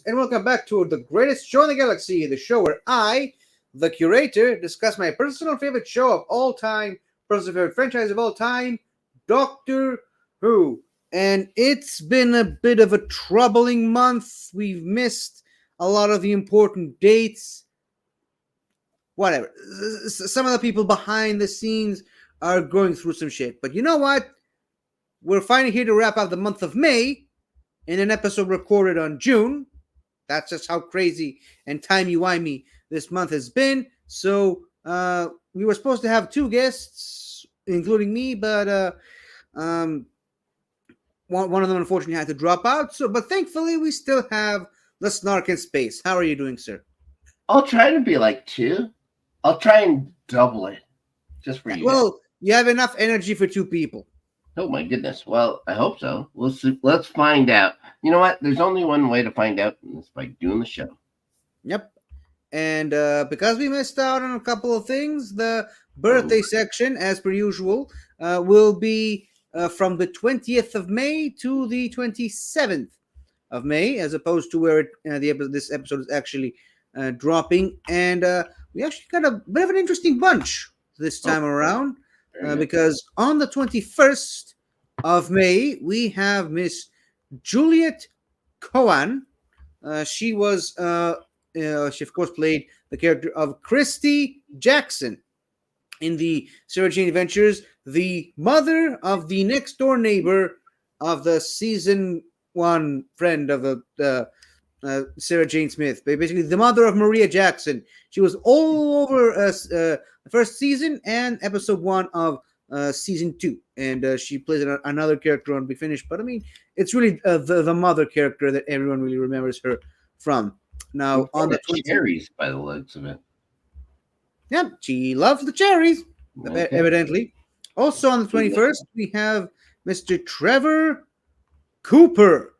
Greetings and welcome back to the greatest show in the galaxy, the show where I, the curator, discuss my personal favorite show of all time, personal favorite franchise of all time, Doctor Who. And it's been a bit of a troubling month. We've missed a lot of the important dates. Whatever. Some of the people behind the scenes are going through some shit. But you know what? We're finally here to wrap up the month of May in an episode recorded on June. That's just how crazy and timey-wimey this month has been. So we were supposed to have two guests, including me, but one of them unfortunately had to drop out. But thankfully we still have the Snark in Space. How are you doing, sir? I'll try to be like two. I'll try and double it just for you. Well, you have enough energy for two people. Oh my goodness. Well, I hope so. We'll see. Let's find out. You know what? There's only one way to find out, and it's by doing the show. Yep. And because we missed out on a couple of things, the birthday section, as per usual, will be from the 20th of May to the 27th of May, as opposed to where this episode is actually dropping. And we actually got a bit of an interesting bunch this time around. Because on the 21st of May, we have Miss Juliet Cohen. She was, she of course played the character of Christy Jackson in the Sarah Jane Adventures, the mother of the next door neighbor of the season one friend of the Sarah Jane Smith, basically the mother of Maria Jackson. She was all over the first season and episode 1 of season 2, and she plays another character on Big Finish. But I mean, it's really the mother character that everyone really remembers her from. Now on the cherries, by the looks of it. Yeah, she loves the cherries, evidently. Also on the 21st, we have Mr. Trevor Cooper.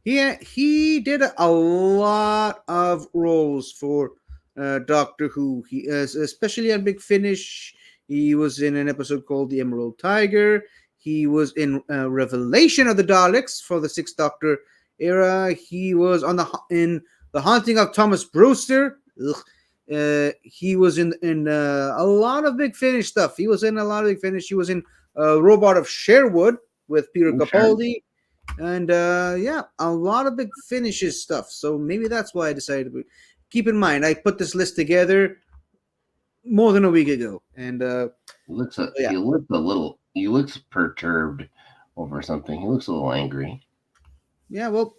He did a lot of roles for Doctor Who. He especially on Big Finish. He was in an episode called The Emerald Tiger. He was in Revelation of the Daleks for the Sixth Doctor era. He was in The Haunting of Thomas Brewster. He was in a lot of Big Finish stuff. He was in a lot of Big Finish. He was in Robot of Sherwood with Peter Capaldi. And yeah, a lot of Big Finishes stuff. So maybe that's why I decided to keep in mind. I put this list together more than a week ago, and he looks perturbed over something. He looks a little angry. Yeah, well,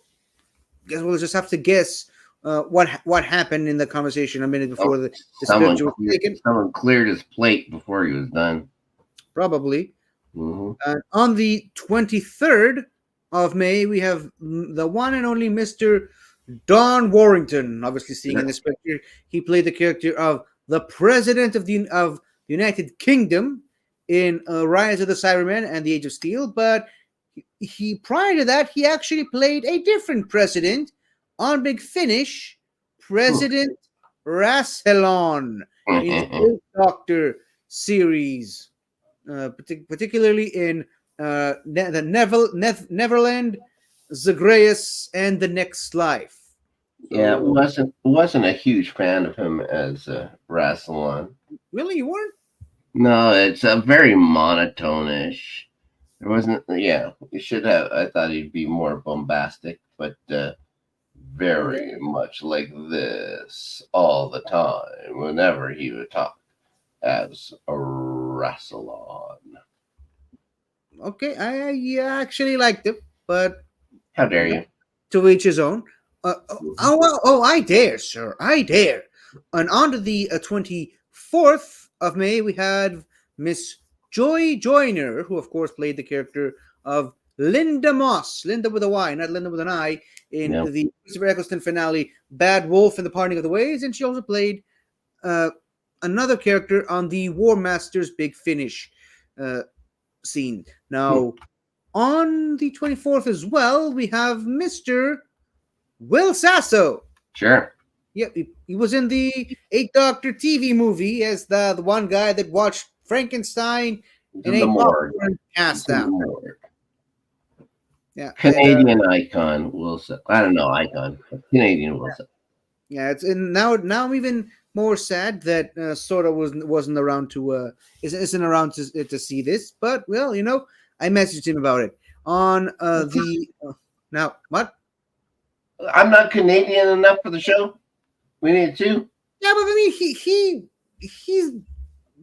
guess we'll just have to guess what happened in the conversation a minute before the someone cleared his plate before he was done. Probably. Mm-hmm. On the 23rd of May, we have the one and only Mr. Don Warrington. Obviously, seeing in this picture, he played the character of the President of the United Kingdom in Rise of the Cybermen and the Age of Steel. But he prior to that, he actually played a different president on Big Finish, President Rassilon in the Doctor series, particularly in the Neverland, Zagreus, and The Next Life. Yeah, wasn't a huge fan of him as Rassilon. Really, you weren't? No, it's a very monotone-ish. There wasn't. Yeah, you should have. I thought he'd be more bombastic, but very much like this all the time. Whenever he would talk as a Rassilon. Okay, I actually liked it, but how dare you? To each his own. I dare, sir. I dare. And on to the 24th of May, we had Miss Joy Joyner, who, of course, played the character of Linda Moss. Linda with a Y, not Linda with an I, in the Christopher Eccleston finale, Bad Wolf and the Parting of the Ways. And she also played another character on the War Masters Big Finish scene. Now, on the 24th as well, we have Mr. Will Sasso. Sure. Yeah, he was in the 8 Doctor TV movie as the one guy that watched Frankenstein and ate popcorn passed out. Yeah, and Canadian icon Wilson. I don't know icon, but Canadian Wilson. yeah, it's and now I'm even more sad that Soda wasn't around to isn't around to see this. But well, I messaged him about it on the now what? I'm not Canadian enough for the show. We need two. Yeah, but I mean he's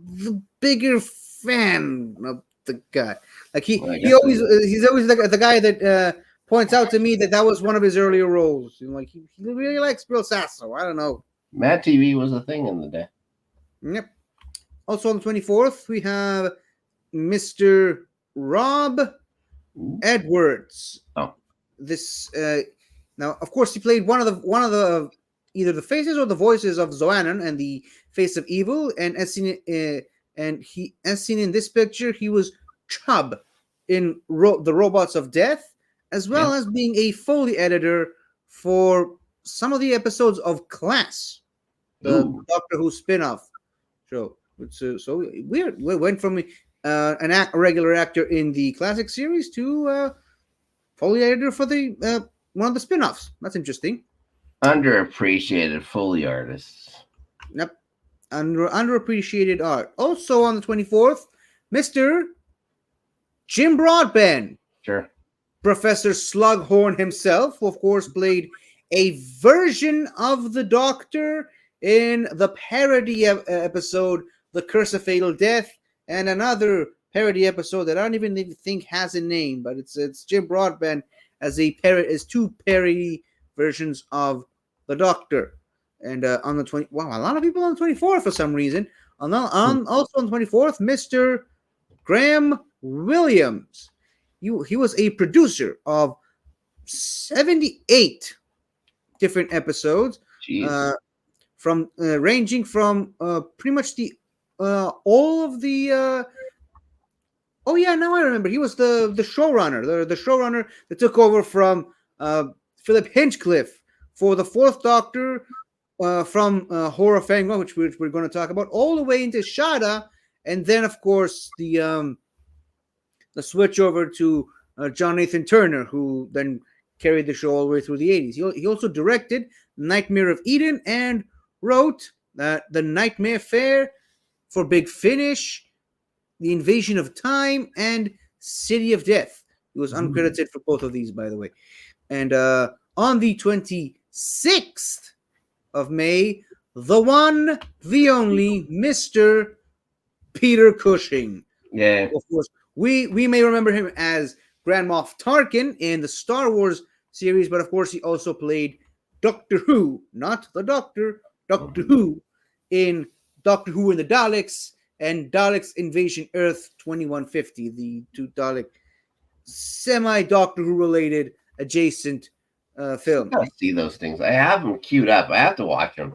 the bigger fan of the guy. Like Well, I he guess always he's always the guy that points out to me that was one of his earlier roles. Like he really likes Bill Sasso. I don't know. Mad TV was a thing in the day. Yep. Also on the 24th, we have Mr. Rob Ooh. Edwards. Oh. This now, of course, he played one of the either the faces or the voices of Zoanon and the face of evil. And as seen in this picture, he was Chubb in the Robots of Death, as well as being a Foley editor for some of the episodes of Class, the Doctor Who spin-off show. So weird. We went from a regular actor in the classic series to Foley editor for the one of the spin-offs. That's interesting. Underappreciated Foley artists. Yep. Underappreciated art. Also on the 24th, Mr. Jim Broadbent. Sure. Professor Slughorn himself, who of course played a version of the Doctor in the parody episode The Curse of Fatal Death, and another parody episode that I don't even think has a name, but it's Jim Broadbent as two parody versions of the Doctor. And on the 20, wow, a lot of people on the 24th for some reason. Also on the 24th, Mr. Graham Williams. He was a producer of 78 different episodes, from ranging from pretty much the all of the. Oh yeah, now I remember. He was the showrunner, the showrunner that took over from Philip Hinchcliffe for the Fourth Doctor, from Horror Fangwa, which we're going to talk about, all the way into Shada, and then of course the switch over to John Nathan Turner, who then carried the show all the way through the 80s. He also directed Nightmare of Eden and wrote The Nightmare Fair for Big Finish, The Invasion of Time, and City of Death. He was uncredited for both of these, by the way. And on the 26th of May, the one, the only, Mr. Peter Cushing. Yeah. Of course, we may remember him as Grand Moff Tarkin in the Star Wars series, but of course he also played Doctor Who, not the Doctor, Doctor Who, in Doctor Who and the Daleks and Daleks Invasion Earth 2150, the two Dalek semi-Doctor Who related adjacent film. I see those things. I have them queued up. I have to watch them.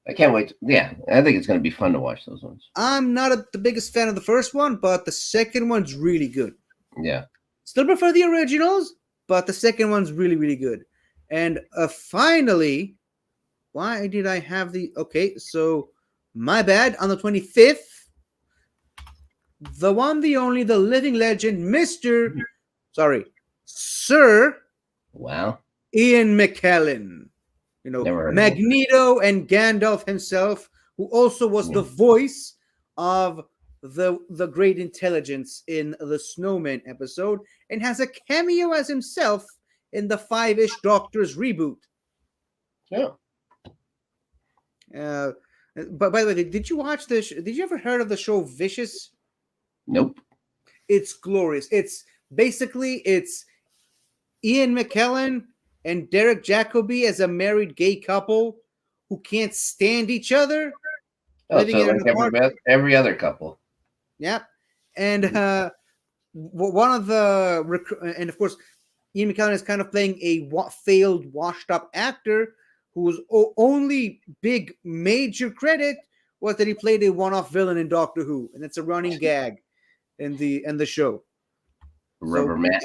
I can't wait. I think it's going to be fun to watch those ones. I'm not the biggest fan of the first one, but the second one's really good. Yeah. Still prefer the originals, but the second one's really, really good. And finally, why did I have the... Okay, so my bad. On the 25th, the one, the only, the living legend, Sir... Wow. Ian McKellen. Magneto and Gandalf himself, who also was the voice of the Great Intelligence in the Snowman episode, and has a cameo as himself in the Five-ish Doctors reboot. Yeah. But by the way, did you watch this? Did you ever heard of the show Vicious? Nope. It's glorious. It's Ian McKellen and Derek Jacobi as a married gay couple who can't stand each other. Living in every other couple. Yep. And one of the... And of course, Ian McKellen is kind of playing a failed, washed-up actor whose only big major credit was that he played a one-off villain in Doctor Who. And it's a running gag in the show. Rubber man.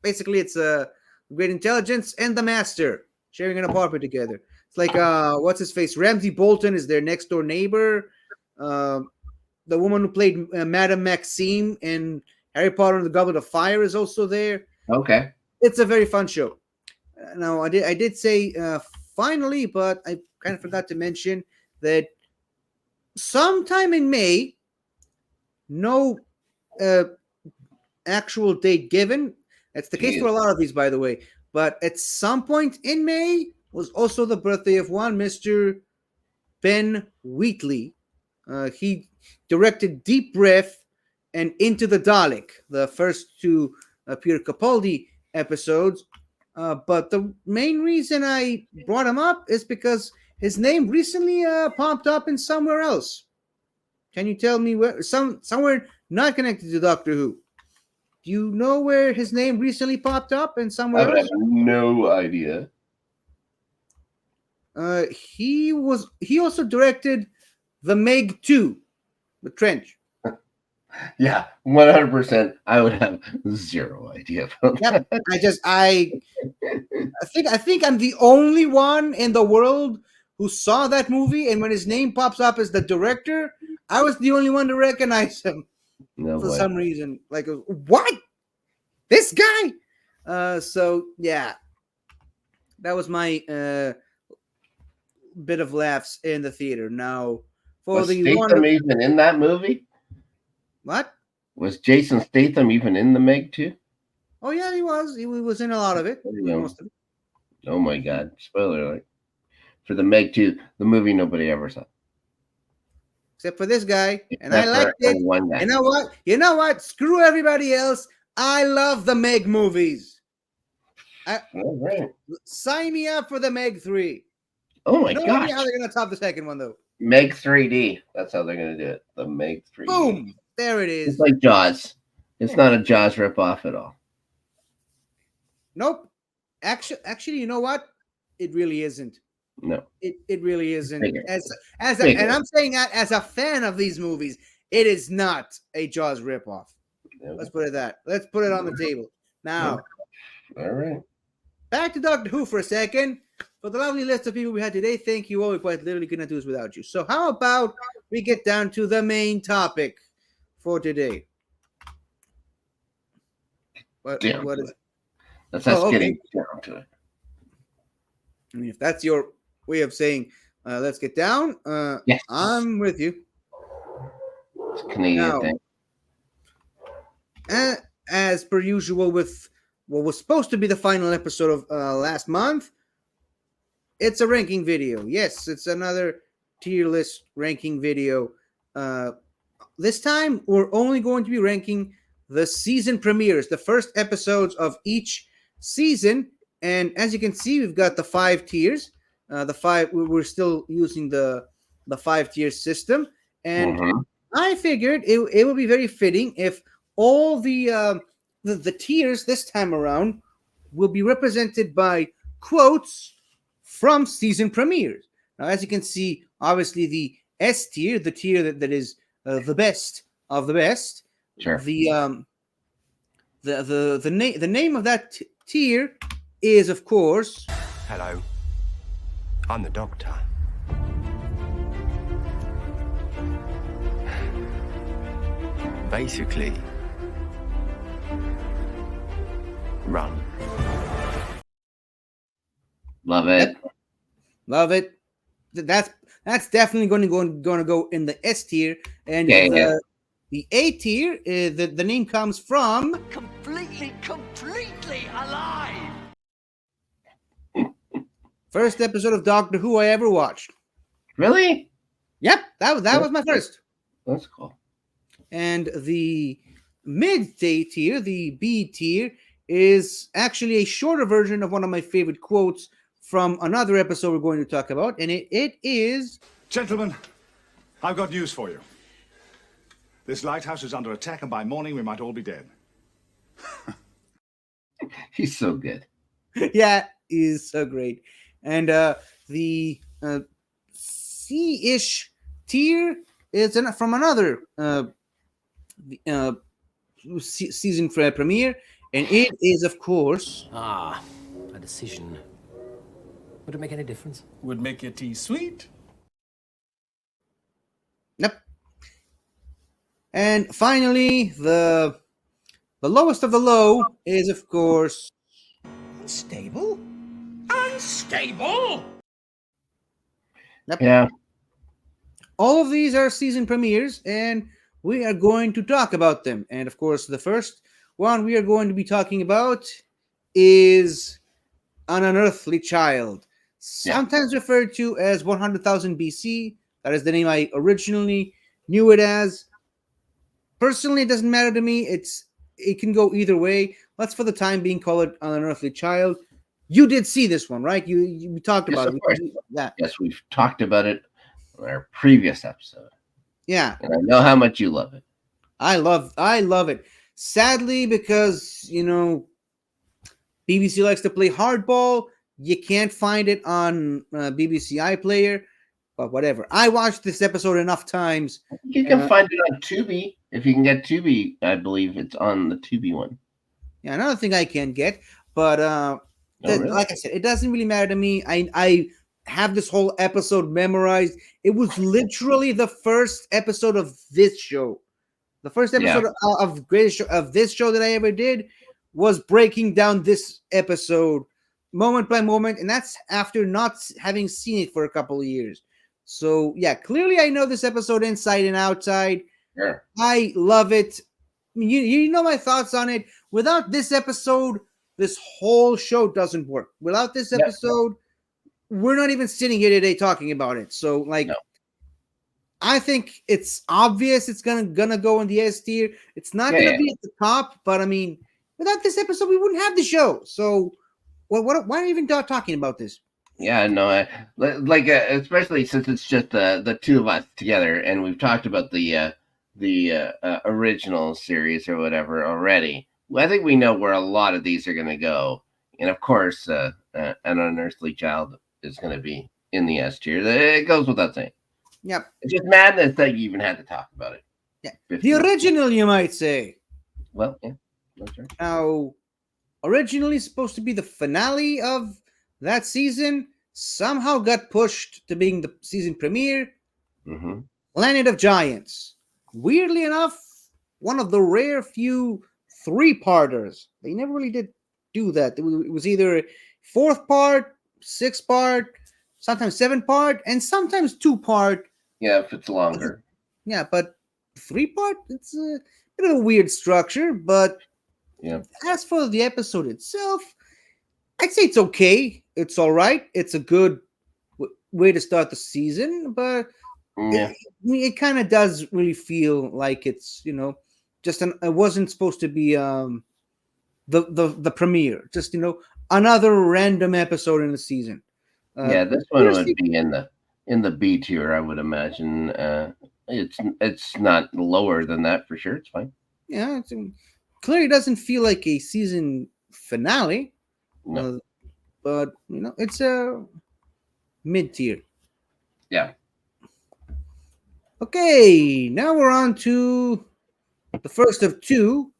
Basically, it's a Great Intelligence and the Master sharing an apartment together. It's like what's his face? Ramsay Bolton is their next door neighbor. The woman who played Madame Maxime in Harry Potter and the Goblet of Fire is also there. Okay. It's a very fun show. Now, I did say finally, but I kind of forgot to mention that sometime in May, no uh, actual date given. That's the case Jeez. for a lot of these, by the way. But at some point in May was also the birthday of one Mr. Ben Wheatley. He directed Deep Breath and Into the Dalek, the first two Peter Capaldi episodes. But the main reason I brought him up is because his name recently popped up in somewhere else. Can you tell me where? Somewhere not connected to Doctor Who. Do you know where his name recently popped up and I somewhere would else? have no idea. He also directed the Meg 2, the Trench. Yeah, 100%. I would have zero idea about Yep. that. I think I'm the only one in the world who saw that movie, and when his name pops up as the director, I was the only one to recognize him No for way. some reason. Like, what? This guy? So yeah, that was my bit of laughs in the theater. Now, for Was the Statham one, even in that movie? what? Was Jason Statham even in the Meg too? Oh yeah, he was. He was in a lot of it. There He you was go. most of it. Oh my God! Spoiler alert for the Meg 2, the movie nobody ever saw, Except for this guy, and I except for liked it. one guy. You know what? You know what? Screw everybody else. I love the Meg movies. All right. Sign me up for the Meg 3. Oh my No gosh! idea how they're gonna top the second one though. Meg 3D. That's how they're gonna do it. The Meg 3D. Boom! There it It's is. like Jaws. It's not a Jaws ripoff at all. Nope. Actually, you know what? It really isn't. No. It really isn't. Bigger. And I'm saying that as a fan of these movies, it is not a Jaws ripoff. Let's put it that. Let's put it on the table. Now, All right. back to Doctor Who for a second. For the lovely list of people we had today, thank you all. We quite literally couldn't do this without you. So how about we get down to the main topic for today? What is? That's us Oh, okay. getting down to it. I mean, if that's your way of saying, let's get down, Yes. I'm with you. It's a Canadian Now, thing. As per usual, with what was supposed to be the final episode of last month, it's a ranking video. Yes, it's another tier list ranking video. This time, we're only going to be ranking the season premieres, the first episodes of each season. And as you can see, we've got the 5 tiers. We're still using the 5-tier system. And I figured it would be very fitting if all the tiers this time around will be represented by quotes from season premieres. Now, as you can see, obviously the S tier, the tier that is the best of the best. Sure. The name of that tier is, of course. Hello. I'm the Doctor. Basically, run. Love it. Yep. Love it. That's definitely going to go in the S tier, and the A tier. The name comes from completely alive. First episode of Doctor Who I ever watched. Really? Yep, that was my first. That's cool. And the mid tier, the B tier, is actually a shorter version of one of my favorite quotes from another episode we're going to talk about, and it is... Gentlemen, I've got news for you. This lighthouse is under attack, and by morning we might all be dead. He's so good. Yeah, he's so great. And the C-ish tier is from another season premiere, and it is, of course... Ah, a decision. Would it make any difference? Would make your tea sweet. Yep. And finally, the The lowest of the low is, of course, Unstable? Unstable? Yeah. all of these are season premieres, and we are going to talk about them. And of course, the first one we are going to be talking about is An Unearthly Child, sometimes referred to as 100,000 BC. That is the name I originally knew it as. Personally, it doesn't matter to me. It can go either way. Let's, for the time being, call it An Unearthly Child. You did see this one, right? We talked Yes, about of it. course. Yeah, Yes, we've talked about it on our previous episode. yeah. And I know how much you love it. I love it. Sadly, because BBC likes to play hardball, you can't find it on BBC iPlayer. But whatever. I watched this episode enough times. You can find it on Tubi. If you can get Tubi, I believe it's on the Tubi one. Yeah, another thing I can get, but Really? like I said, it doesn't really matter to me. I have this whole episode memorized. It was literally the first episode of this show. The first episode of greatest show, of this show that I ever did was breaking down this episode moment by moment, and that's after not having seen it for a couple of years. So yeah, clearly I know this episode inside and outside. Sure. I love it. You know my thoughts on it. Without this episode, this whole show doesn't work. Without this episode, we're not even sitting here today talking about it. So like, I think it's obvious it's gonna go in the S tier. It's not gonna be at the top, but I mean, without this episode, we wouldn't have the show. So, why are we even talking about this? Yeah, no, especially since it's just the two of us together, and we've talked about the original series or whatever already. Well, I think we know where a lot of these are going to go, and of course, An Unearthly Child is going to be in the S tier. It goes without saying. Yep. It's just madness that you even had to talk about it. Yeah, the original, you might say. Well, yeah, that's right. Now, originally supposed to be the finale of that season, somehow got pushed to being the season premiere. Mm-hmm. Planet of Giants. Weirdly enough, one of the rare few 3-parters. They never really did do that. It was either 4th part, 6th part, sometimes 7-part, and sometimes 2-part. Yeah, if it's longer. Yeah, but 3-part, it's a bit of a weird structure. But as for the episode itself, I'd say it's okay. It's all right. It's a good way to start the season, but it kind of does really feel like it's just it wasn't supposed to be the premiere. Just another random episode in the season. This one would be in the B tier, I would imagine. It's not lower than that for sure. It's fine. Yeah, clearly doesn't feel like a season finale. No. But it's a mid tier. Yeah. Okay, now we're on to the first of 2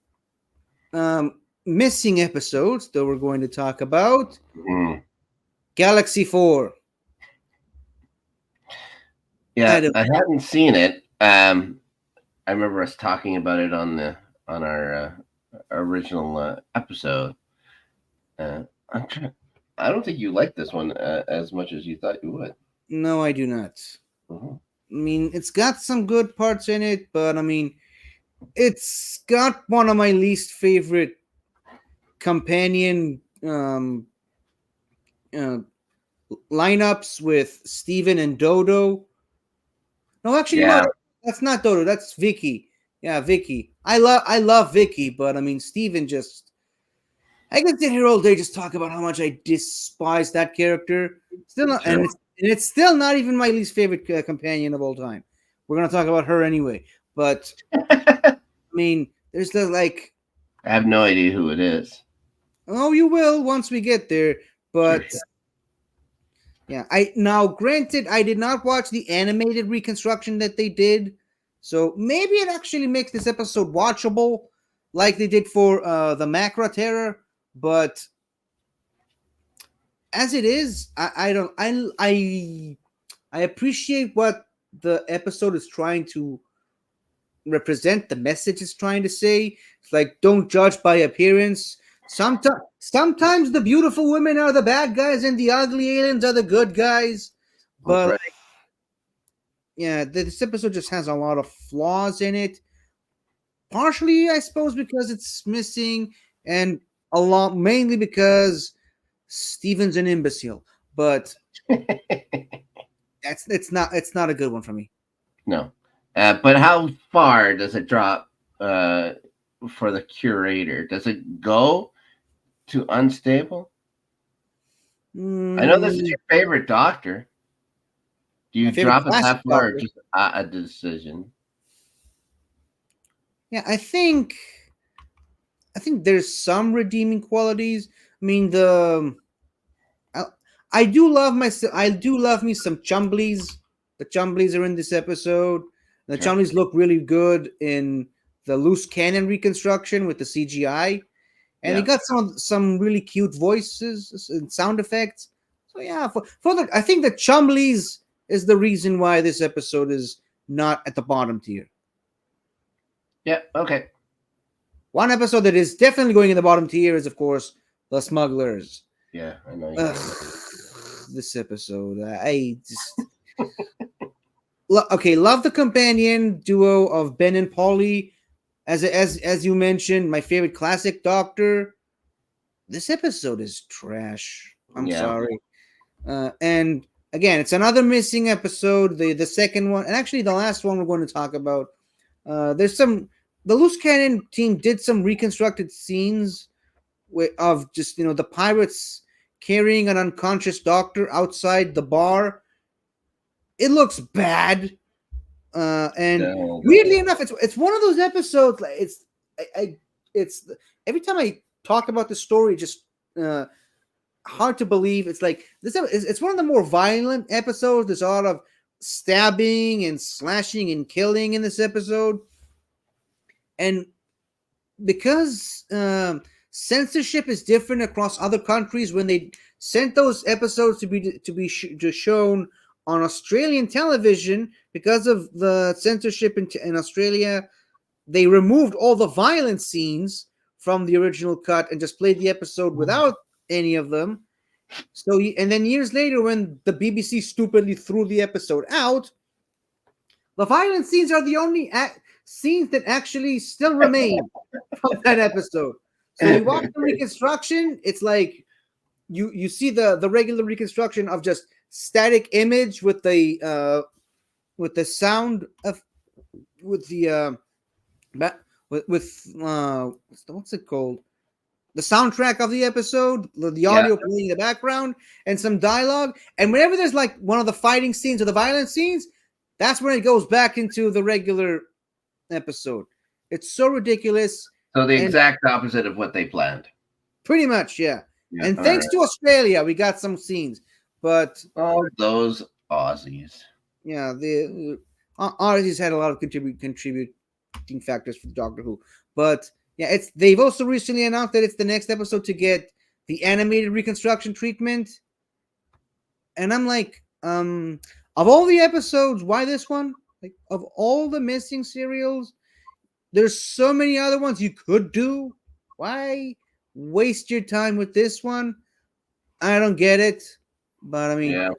missing episodes that we're going to talk about. Galaxy 4. Yeah, I hadn't seen it. I remember us talking about it on our original episode. I don't think you like this one as much as you thought you would. No, I do not. Mm-hmm. I mean, it's got some good parts in it, but I mean, it's got one of my least favorite companion lineups with Steven and Dodo. No, actually, no, that's not Dodo. That's Vicky. Yeah, Vicky. I love Vicky, but I mean, Steven just. I can sit here all day just talk about how much I despise that character. Still not, and it's still not even my least favorite companion of all time. We're gonna talk about her anyway, but I mean, there's I have no idea who it is. Oh, you will once we get there. But yeah, granted, I did not watch the animated reconstruction that they did, so maybe it actually makes this episode watchable, like they did for the Macra Terror. But as it is, I appreciate what the episode is trying to represent the message it's trying to say. It's like, don't judge by appearance. Sometimes the beautiful women are the bad guys and the ugly aliens are the good guys. But Right. yeah, this episode just has a lot of flaws in it. Partially, I suppose, because it's missing, and a lot mainly because Steven's an imbecile. But it's not a good one for me. No. But how far does it drop for the curator? Does it go to unstable? I know this is Mm, your favorite Doctor. Do you My favorite drop it that classic far or Doctor. just a decision? Yeah, I think there's some redeeming qualities. I mean, I, I do love me some Chumblies. The Chumblies are in this episode. The Sure. Chumblies look really good in the loose cannon reconstruction with the CGI, and they Yeah. got some really cute voices and sound effects. So yeah, I think the Chumblies is the reason why this episode is not at the bottom tier. Yeah. Okay. One episode that is definitely going in the bottom tier is, of course, The Smugglers. Yeah, I know. Ugh, this episode, I just okay. Love the companion duo of Ben and Polly, as you mentioned. My favorite classic Doctor. This episode is trash. I'm Yeah. sorry. And again, it's another missing episode. The second one, and actually the last one we're going to talk about. There's some. The Loose Cannon team did some reconstructed scenes of just the pirates carrying an unconscious Doctor outside the bar. It looks bad, and No. weirdly enough, it's one of those episodes. Like it's every time I talk about the story, just hard to believe. It's like it's one of the more violent episodes. There's a lot of stabbing and slashing and killing in this episode, and because censorship is different across other countries, when they sent those episodes to be shown on Australian television, because of the censorship in Australia, they removed all the violent scenes from the original cut and just played the episode without any of them. So, and then years later, when the BBC stupidly threw the episode out, the violent scenes are the only scenes that actually still remain from that episode. So you watch the reconstruction, it's like you see the regular reconstruction of just static image with the sound of with the what's it called, the soundtrack of the episode, the audio playing in the background, and some dialogue. And whenever there's like one of the fighting scenes or the violent scenes, that's when it goes back into the regular episode. It's so ridiculous. So the exact opposite of what they planned. Pretty much, yeah. Yeah, And thanks to Australia, we got some scenes. But those Aussies. yeah, the Aussies had a lot of contributing factors for Doctor Who. But yeah, they've also recently announced that it's the next episode to get the animated reconstruction treatment. And I'm like, of all the episodes, why this one? Like, of all the missing serials, there's so many other ones you could do. Why waste your time with this one? I don't get it. But I mean,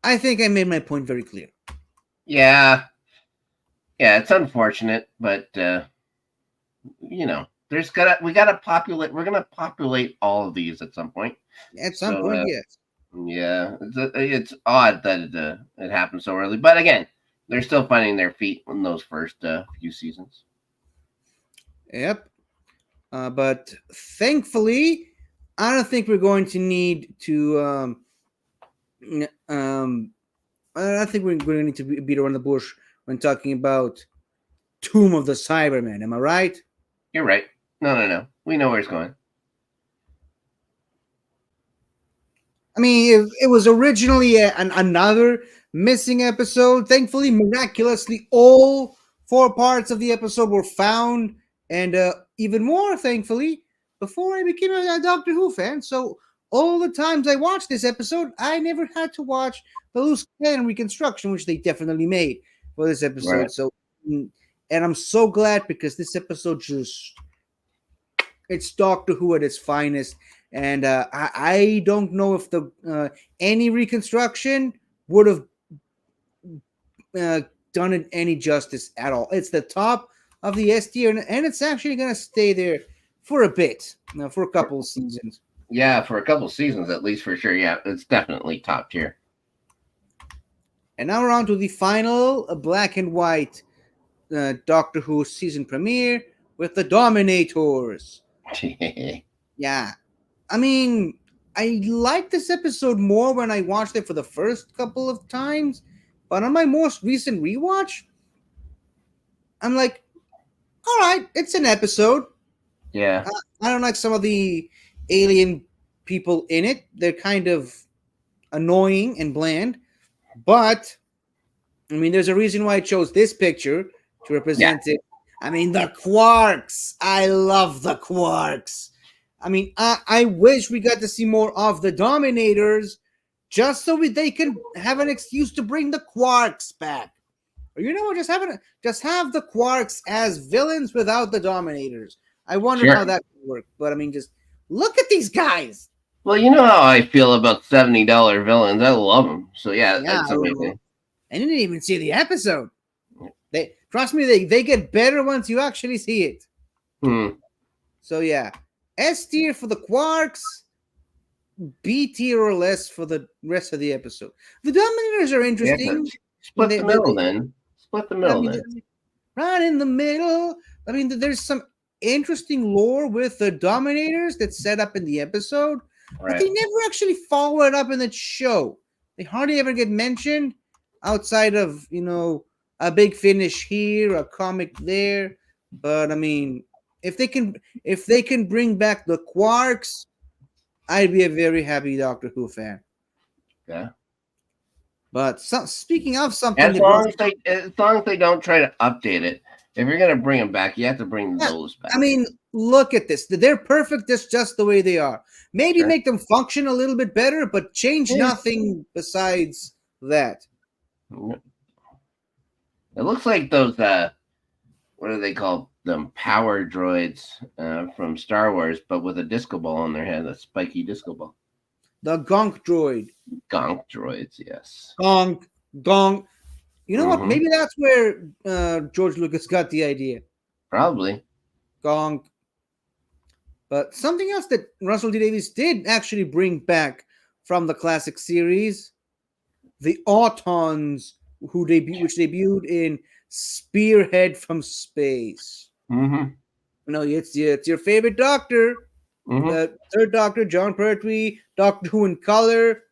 I think I made my point very clear. Yeah, it's unfortunate, but we're gonna populate all of these at some point. At some point, yes. Yeah, it's odd that it happened so early, but again, they're still finding their feet in those first few seasons. Yep. But thankfully, I don't think we're going to need to. I think we're going to need to beat around the bush when talking about Tomb of the Cybermen. Am I right? You're right. No. We know where it's going. I mean, it was originally another missing episode. Thankfully, miraculously, all 4 parts of the episode were found, and even more thankfully, before I became a Doctor Who fan. So all the times I watched this episode, I never had to watch the loose cannon reconstruction, which they definitely made for this episode. Right. So and I'm so glad because this episode it's Doctor Who at its finest, and I don't know if the any reconstruction would have done it any justice at all. It's the top of the S tier, and it's actually going to stay there for a bit, for a couple of seasons. Yeah, for a couple seasons at least, for sure. Yeah, it's definitely top tier. And now we're on to the final black and white Doctor Who season premiere with the Dominators. Yeah. I mean, I liked this episode more when I watched it for the first couple of times, but on my most recent rewatch, I'm like, all right, it's an episode. Yeah. I don't like some of the alien people in it. They're kind of annoying and bland, but I mean, there's a reason why I chose this picture to represent it. I mean, the Quarks. I love the Quarks. I mean, I wish we got to see more of the Dominators just so they can have an excuse to bring the Quarks back. Or you know what? Just have the Quarks as villains without the Dominators. I wonder how that would work. But I mean, just look at these guys. Well, you know how I feel about $70 villains. I love them. So yeah, that's amazing. I didn't even see the episode. Trust me, they get better once you actually see it. So yeah, S tier for the Quarks, B tier or less for the rest of the episode. The Dominators are interesting. Split the middle then. Split the middle then. Right in the middle. I mean, there's some interesting lore with the Dominators that's set up in the episode, but they never actually follow it up in the show. They hardly ever get mentioned outside of, a big finish here, a comic there. But I mean, if they can bring back the Quarks, I'd be a very happy Doctor Who fan. Yeah. But speaking of something, as long as they don't try to update it, if you're gonna bring them back, you have to bring those back. I mean, look at this. They're perfect just the way they are. Maybe make them function a little bit better, but change nothing besides that. It looks like those what do they call them? Power droids from Star Wars, but with a disco ball on their head, a spiky disco ball. The Gonk droid. Gonk droids, yes. Gonk. You know what? Maybe that's where George Lucas got the idea. Probably. Gonk. But something else that Russell T Davies did actually bring back from the classic series, the Autons, which debuted in Spearhead from Space. It's your favorite Doctor, the third Doctor, John Pertwee, Doctor Who in color.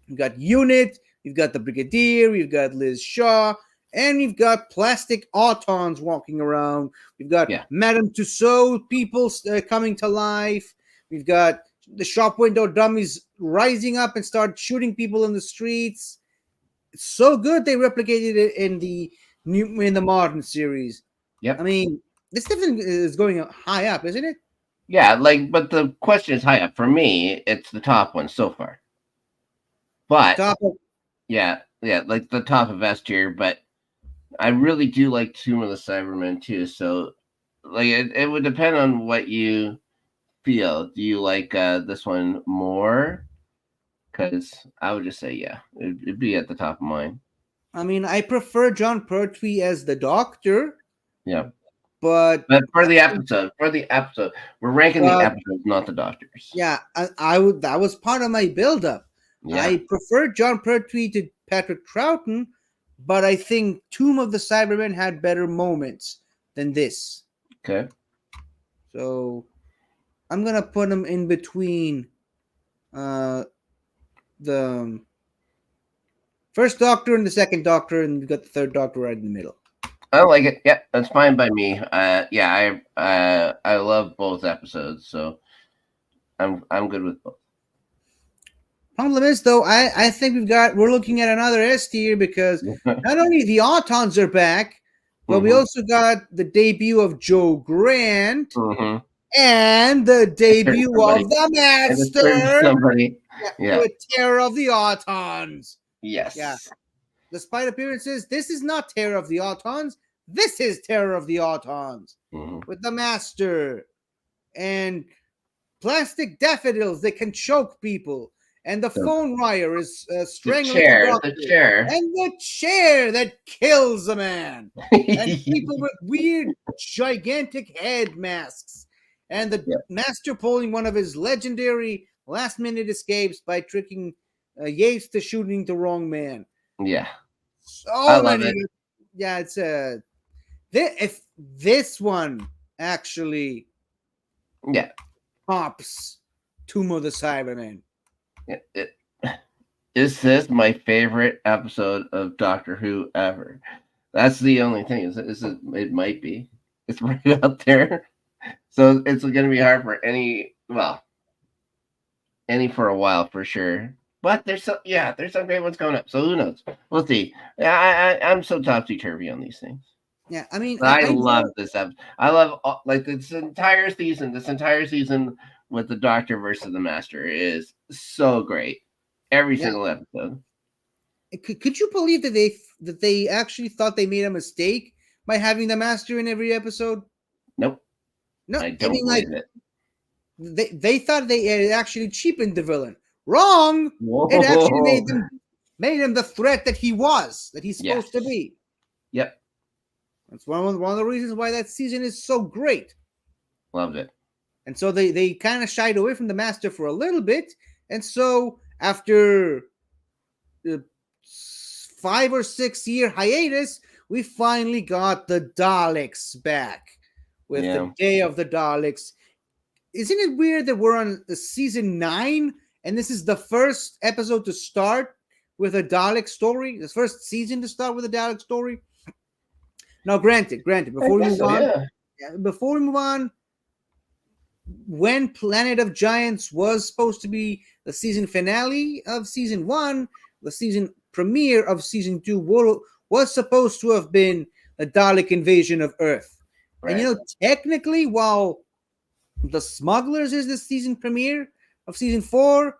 You've got Unit, you've got the Brigadier, you've got Liz Shaw, and you've got plastic Autons walking around. We've got Madame Tussauds people coming to life. We've got the shop window dummies rising up and start shooting people in the streets. It's so good they replicated it in the modern series. Yep. I mean, this definitely is going high up, isn't it? Yeah, but the question is high up. For me, it's the top one so far. But like the top of S tier, but I really do like Tomb of the Cybermen too. So like it would depend on what you feel. Do you like this one more? Because I would just say, it'd be at the top of mine. I mean, I prefer John Pertwee as the Doctor. Yeah. But for the episode, we're ranking the episodes, not the Doctors. Yeah, I would. That was part of my build-up. Yeah. I prefer John Pertwee to Patrick Troughton, but I think Tomb of the Cybermen had better moments than this. Okay. So I'm gonna put him in between the first Doctor and the second Doctor, and we've got the third Doctor right in the middle. I like it. Yeah, that's fine by me. I love both episodes, so I'm good with both. Problem is, though, I think we're looking at another S tier because not only the Autons are back, but we also got the debut of Joe Grant and the debut of the Master. The Terror of the Autons. Yes. Yeah. Despite appearances, this is not Terror of the Autons. This is Terror of the Autons Mhm. with the Master and plastic daffodils that can choke people, and the phone wire is The strangling chair, doctor, the chair. and the chair that kills a man, and people with weird, gigantic head masks, and the Yeah. Master pulling one of his legendary last-minute escapes by tricking Yates to shooting the wrong man. Yeah. So I love many. it. Yeah, it's if this one actually Yeah. tops Tomb of the Cybermen. Is this my favorite episode of Doctor Who ever? That's the only thing. It might be. It's right up there. So it's going to be hard for any for a while for sure. But there's some great ones coming up. So who knows? We'll see. I'm so topsy turvy on these things. Yeah, I mean, I love this episode. I love this entire season. This entire season with the Doctor versus the Master is so great. Every single episode. Could you believe that they actually thought they made a mistake by having the Master in every episode? Nope. No, I don't believe it. They thought they had actually cheapened the villain. Wrong. Whoa. It actually made him the threat that he's supposed to be. Yep. That's one of the reasons why that season is so great. Loved it. And so they kind of shied away from the Master for a little bit. And so after the 5 or 6 year hiatus, we finally got the Daleks back with the Day of the Daleks. Isn't it weird that we're on season 9 and this is the first episode to start with a Dalek story? The first season to start with a Dalek story? Now, granted, before we move on, when Planet of Giants was supposed to be the season finale of season 1, the season premiere of season 2 was supposed to have been a Dalek invasion of Earth. Right. And technically, while The Smugglers is the season premiere of season 4,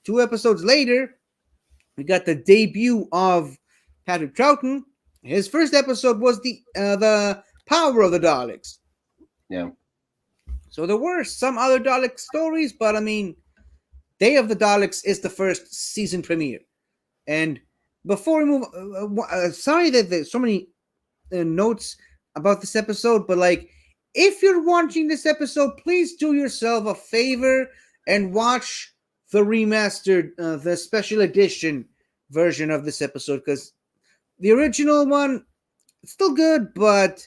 2 episodes later, we got the debut of Patrick Troughton. His first episode was the Power of the Daleks. Yeah. So there were some other Dalek stories, but I mean, Day of the Daleks is the first season premiere. And before we move, sorry that there's so many notes about this episode, but if you're watching this episode, please do yourself a favor and watch the remastered, the special edition version of this episode, because the original one, it's still good, but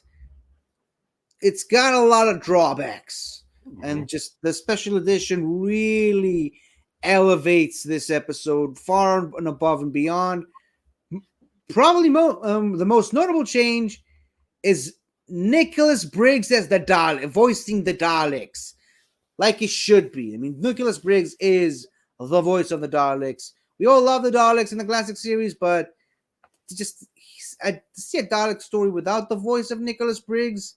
it's got a lot of drawbacks. Mm-hmm. And just the special edition really elevates this episode far and above and beyond. Probably the most notable change is Nicholas Briggs as the Dalek, voicing the Daleks, like it should be. I mean, Nicholas Briggs is the voice of the Daleks. We all love the Daleks in the classic series, but to see a Dalek story without the voice of Nicholas Briggs,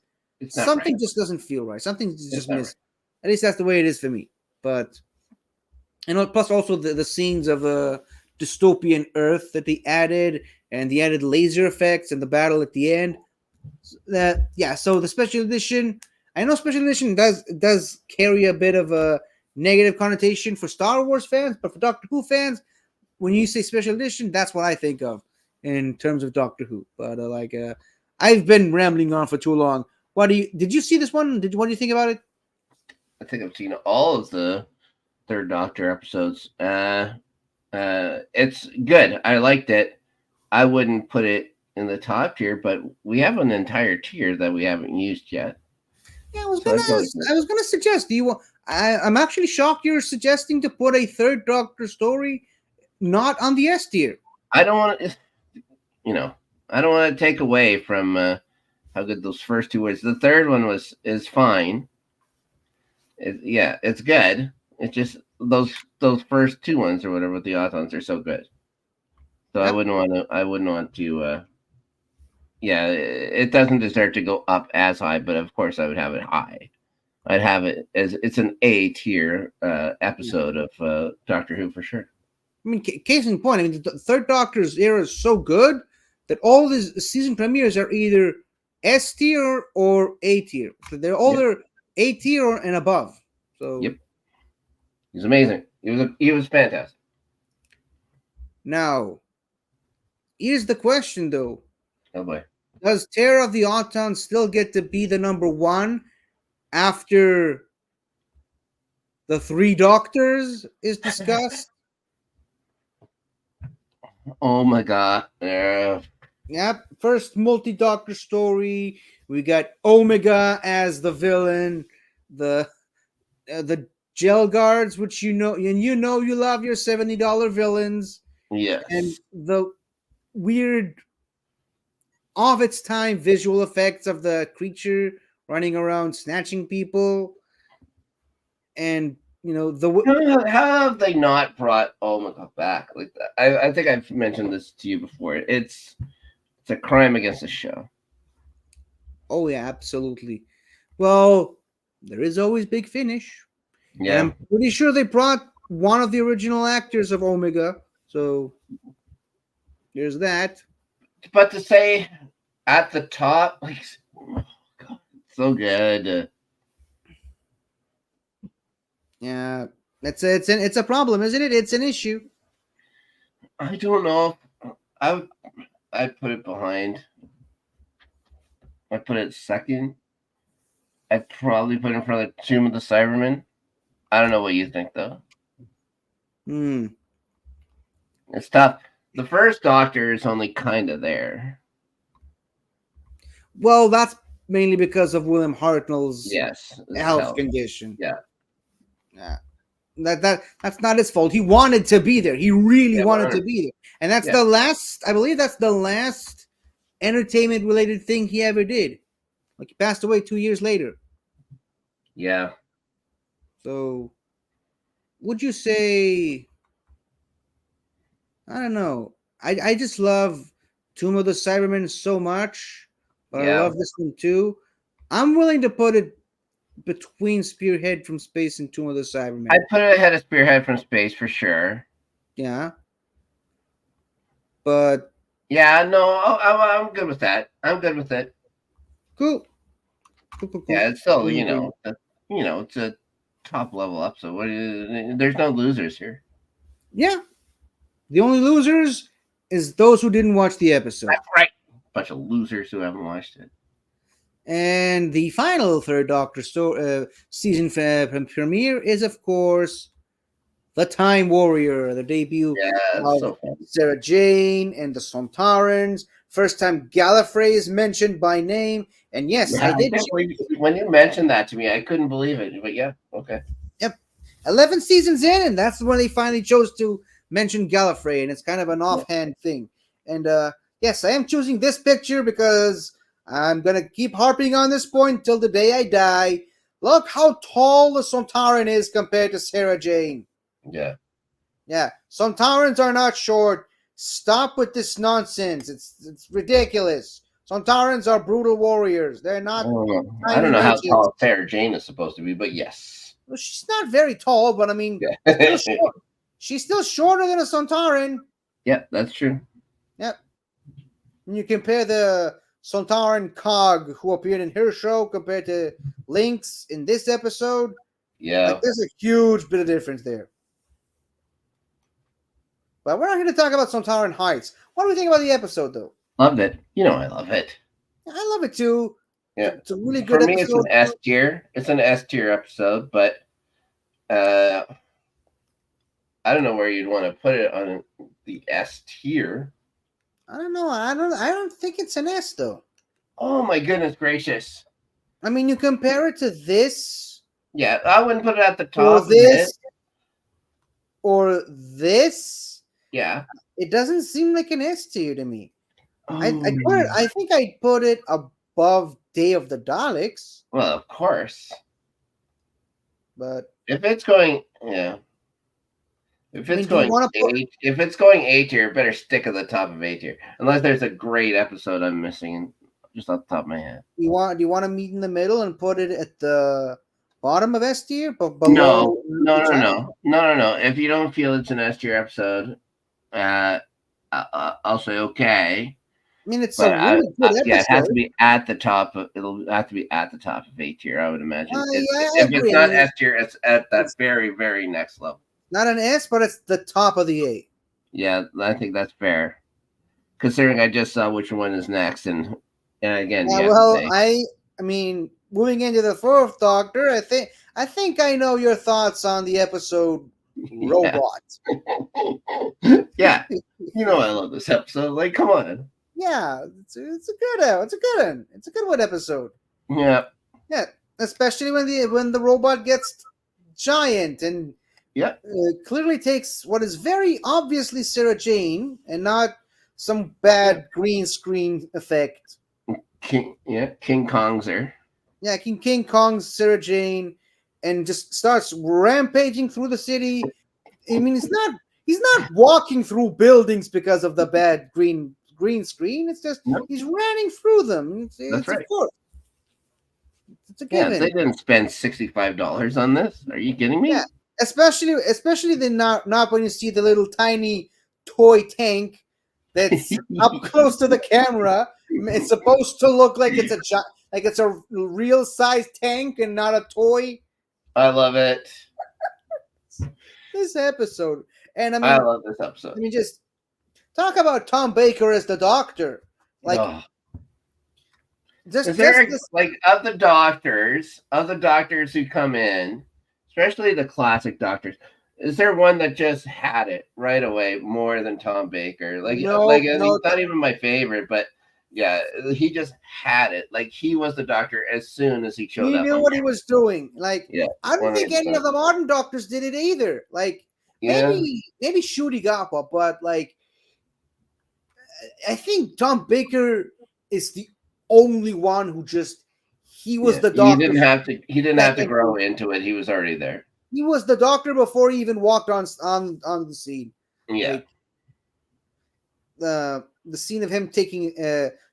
something just doesn't feel right. Something just missing. Right. At least that's the way it is for me. But plus also the scenes of a dystopian Earth that they added, and the added laser effects and the battle at the end. So the special edition, I know special edition does carry a bit of a negative connotation for Star Wars fans, but for Doctor Who fans, when you say special edition, that's what I think of in terms of Doctor Who. But I've been rambling on for too long. Did you see this one? What do you think about it? I think I've seen all of the Third Doctor episodes. It's good. I liked it. I wouldn't put it in the top tier, but we have an entire tier that we haven't used yet. Yeah, I was gonna suggest. I'm actually shocked you're suggesting to put a Third Doctor story not on the S tier. I don't want to, I don't want to take away from how good those first 2 was. The third one is fine. It's good. It's just those first 2 ones or whatever with the Autons are so good. So I wouldn't want to. It doesn't deserve to go up as high, but of course I would have it high. I'd have it as it's an A tier episode of Doctor Who for sure. I mean, case in point, the Third Doctor's era is so good that all these season premieres are either S tier or A tier. So they're all either A tier and above. So Yep. He's amazing. He was fantastic. now, here's the question though: Oh boy. does Terror of the Autons still get to be the number one after the Three Doctors is discussed? Oh my god. Yeah. Yep. First multi-doctor story. We got Omega as the villain. The Gel Guards, which you know you love your $70 villains, Yes. and the weird, of its time visual effects of the creature running around snatching people, and How have they not brought Omega back like that? I think I've mentioned this to you before. It's a crime against the show. Oh yeah, absolutely. Well, there is always Big Finish. Yeah. And I'm pretty sure they brought one of the original actors of Omega. So there's that. But to say at the top, like, oh god, so good. Yeah, it's a problem, isn't it? It's an issue. I don't know. I'd put it behind. I'd put it second. I'd probably put it in front of Tomb of the Cybermen. I don't know what you think though. It's tough. The first Doctor is only kind of there. Well, that's mainly because of William Hartnell's Yes. health condition. Yeah. Yeah. That's not his fault. He wanted to be there. He really wanted to be there. And that's the last, I believe that's the last entertainment related thing he ever did. Like he passed away 2 years later. Yeah. So would you say, I don't know. I just love Tomb of the Cybermen so much, but I love this one too. I'm willing to put it between Spearhead from Space and Tomb of the Cybermen. I'd put it ahead of Spearhead from Space for sure. Yeah. But yeah, no, I'm good with that. I'm good with it. Cool. Yeah, it's still, it's a top level episode. There's no losers here. Yeah. The only losers is those who didn't watch the episode. That's right. Bunch of losers who haven't watched it. And the final Third Doctor season premiere is, of course, The Time Warrior, the debut of Sarah Jane and the Sontarans. First time Gallifrey is mentioned by name. And yes, I did. When you mentioned that to me, I couldn't believe it. But yeah, okay. Yep. 11 seasons in, and that's when they finally chose to mention Gallifrey, and it's kind of an offhand thing. And yes, I am choosing this picture because I'm going to keep harping on this point till the day I die. Look how tall the Sontaran is compared to Sarah Jane. Yeah. Yeah. Sontarans are not short. Stop with this nonsense. It's ridiculous. Sontarans are brutal warriors. They're not. I don't know how tall Sarah Jane is supposed to be, but yes. Well, she's not very tall, but I mean, she's still shorter than a Sontaran. Yeah, that's true. Yep. When you compare the Sontaran Cog who appeared in her show compared to Lynx in this episode, there's a huge bit of difference there. But we're not here to talk about Sontaran Heights. What do we think about the episode, though? Loved it. I love it. I love it too. Yeah, it's a really good episode. For me, episode. It's an S tier. It's an S tier episode, but I don't know where you'd want to put it on the S tier. I don't know. I don't think it's an S though. Oh my goodness gracious! I mean, you compare it to this. Yeah, I wouldn't put it at the top. Or this. Yeah, it doesn't seem like an S tier to me. I think I'd put it above Day of the Daleks. Well, of course. But if it's going, if it's going A tier, better stick at the top of A tier. Unless there's a great episode I'm missing, just off the top of my head. Do you want to meet in the middle and put it at the bottom of S tier? But no. If you don't feel it's an S tier episode, I'll say okay. I mean, it's a But really good yeah, it has to episode. be at the top. It'll have to be at the top of A tier, I would imagine. I If it's agree. I not mean, S tier, it's at that it's very, very next level. not an S, but it's the top of the A. Yeah, I think that's fair. Considering I just saw which one is next, and again, Yeah, you have to well, say, I mean, moving into the fourth Doctor, I think I know your thoughts on the episode yeah, Robot. yeah. You know, I love this episode. Like, come on. Yeah, it's a good one. It's a good one episode. Yeah, Yeah, especially when the robot gets giant and yeah. clearly takes what is very obviously Sarah Jane and not some bad green screen effect. King Kong's there. Yeah, King Kong's Sarah Jane and just starts rampaging through the city. I mean, he's not walking through buildings because of the bad green screen. It's just Nope. he's running through them. That's right. Of course. It's a Yeah, given. they didn't spend $65 on this. Are you kidding me? Yeah, especially the not when you see the little tiny toy tank that's up close to the camera. It's supposed to look like it's a real size tank and not a toy. I love it. This episode, and I love this I episode. mean, just talk about Tom Baker as the Doctor. Like, Oh. just Is there this, like of the doctors who come in, especially the classic doctors? Is there one that just had it right away more than Tom Baker? No, he's not even my favorite, but yeah, he just had it. Like he was the Doctor as soon as he showed he up. knew what he was doing. Like, Yeah, I don't think any of the modern Doctors did it either. Like, Yeah, maybe Shooty Gappa, but like, I think Tom Baker is the only one who he was the Doctor. He didn't have to grow into it. He was already there. He was the Doctor before he even walked on the scene. Yeah. Like, the scene of him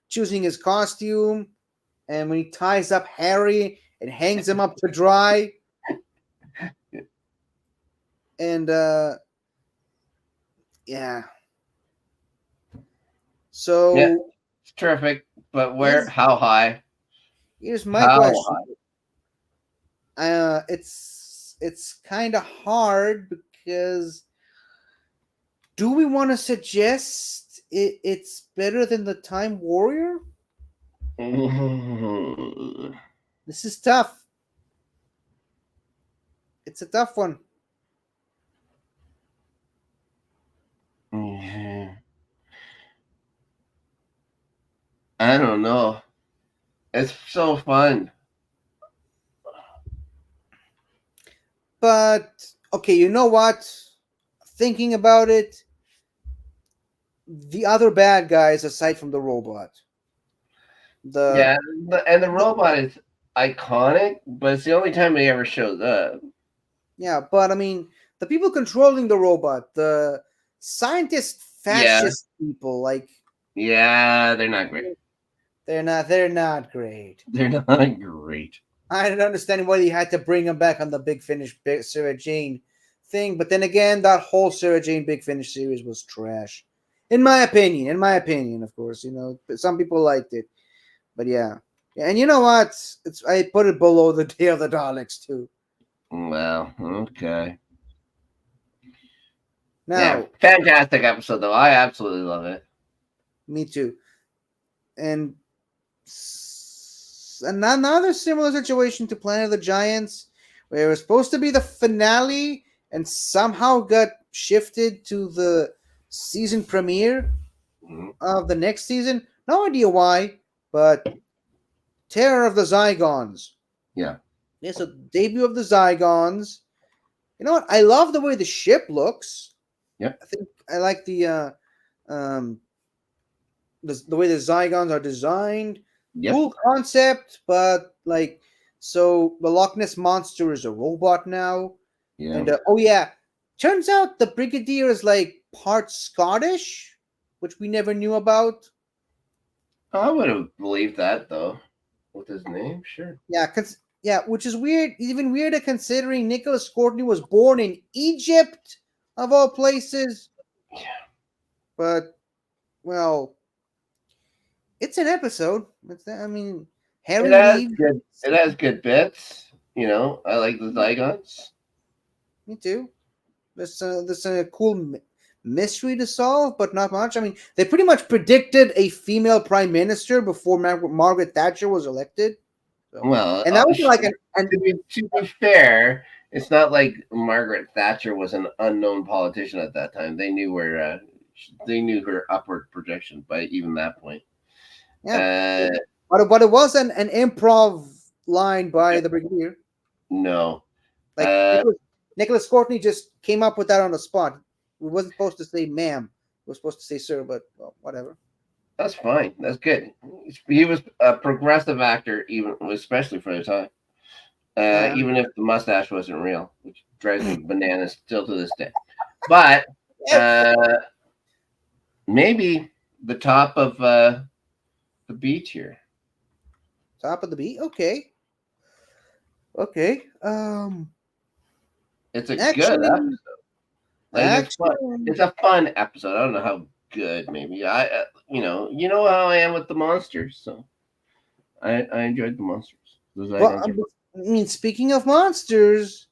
choosing his costume, and when he ties up Harry and hangs him up to dry, and yeah. So Yeah. It's terrific, but how high? here's my How question. It's kind of hard because do we want to suggest it's better than the Time Warrior? This is tough. It's a tough one. I don't know. It's so fun. But okay, you know what? Thinking about it, the other bad guys aside from the robot. And the robot is iconic, but it's the only time he ever shows up. Yeah, but I mean, the people controlling the robot, the scientist fascist people, like Yeah, they're not great. they're not great. They're not great. I don't understand why they had to bring him back on the Big Finish Sarah Jane thing, but then again, that whole Sarah Jane Big Finish series was trash. In my opinion, of course, some people liked it. But yeah. And you know what? I put it below the Day of the Daleks too. Well, okay. Now, Yeah, fantastic episode though. I absolutely love it. me too. And another similar situation to Planet of the Giants, where it was supposed to be the finale and somehow got shifted to the season premiere of the next season. No idea why, but Terror of the Zygons. Yeah. Yeah, so debut of the Zygons. You know what? I love the way the ship looks. Yep. I think I like the way the Zygons are designed. Yep. Cool concept, but like, so the Loch Ness Monster is a robot now. Yeah. And turns out the Brigadier is like part Scottish, which we never knew about. I would have believed that though. With his name, sure. Yeah, which is weird, even weirder considering Nicholas Courtney was born in Egypt, of all places. Yeah. But, well, It's an episode. I mean, It Harry has leaves. good. It has good bits. I like the Zygons. Me too. There's a cool mystery to solve, but not much. I mean, they pretty much predicted a female prime minister before Margaret Thatcher was elected. So, Well, and that was like to be fair, it's not like Margaret Thatcher was an unknown politician at that time. They knew they knew her upward projection by even that point. yeah. But it was an improv line by the Brigadier. No, Like Nicholas Courtney just came up with that on the spot. We wasn't supposed to say "ma'am." We were supposed to say "sir," but well, whatever. that's fine. That's good. He was a progressive actor, even especially for the time. Even if the mustache wasn't real, which drives me bananas still to this day. But maybe the top of the beach here. Top of the beat. Okay. Okay. It's a Actually- good episode. Like, it's fun. Actually, It's a fun episode. I don't know how good. Maybe you know how I am with the monsters. So I enjoyed the monsters. Those well, icons I mean, speaking of monsters,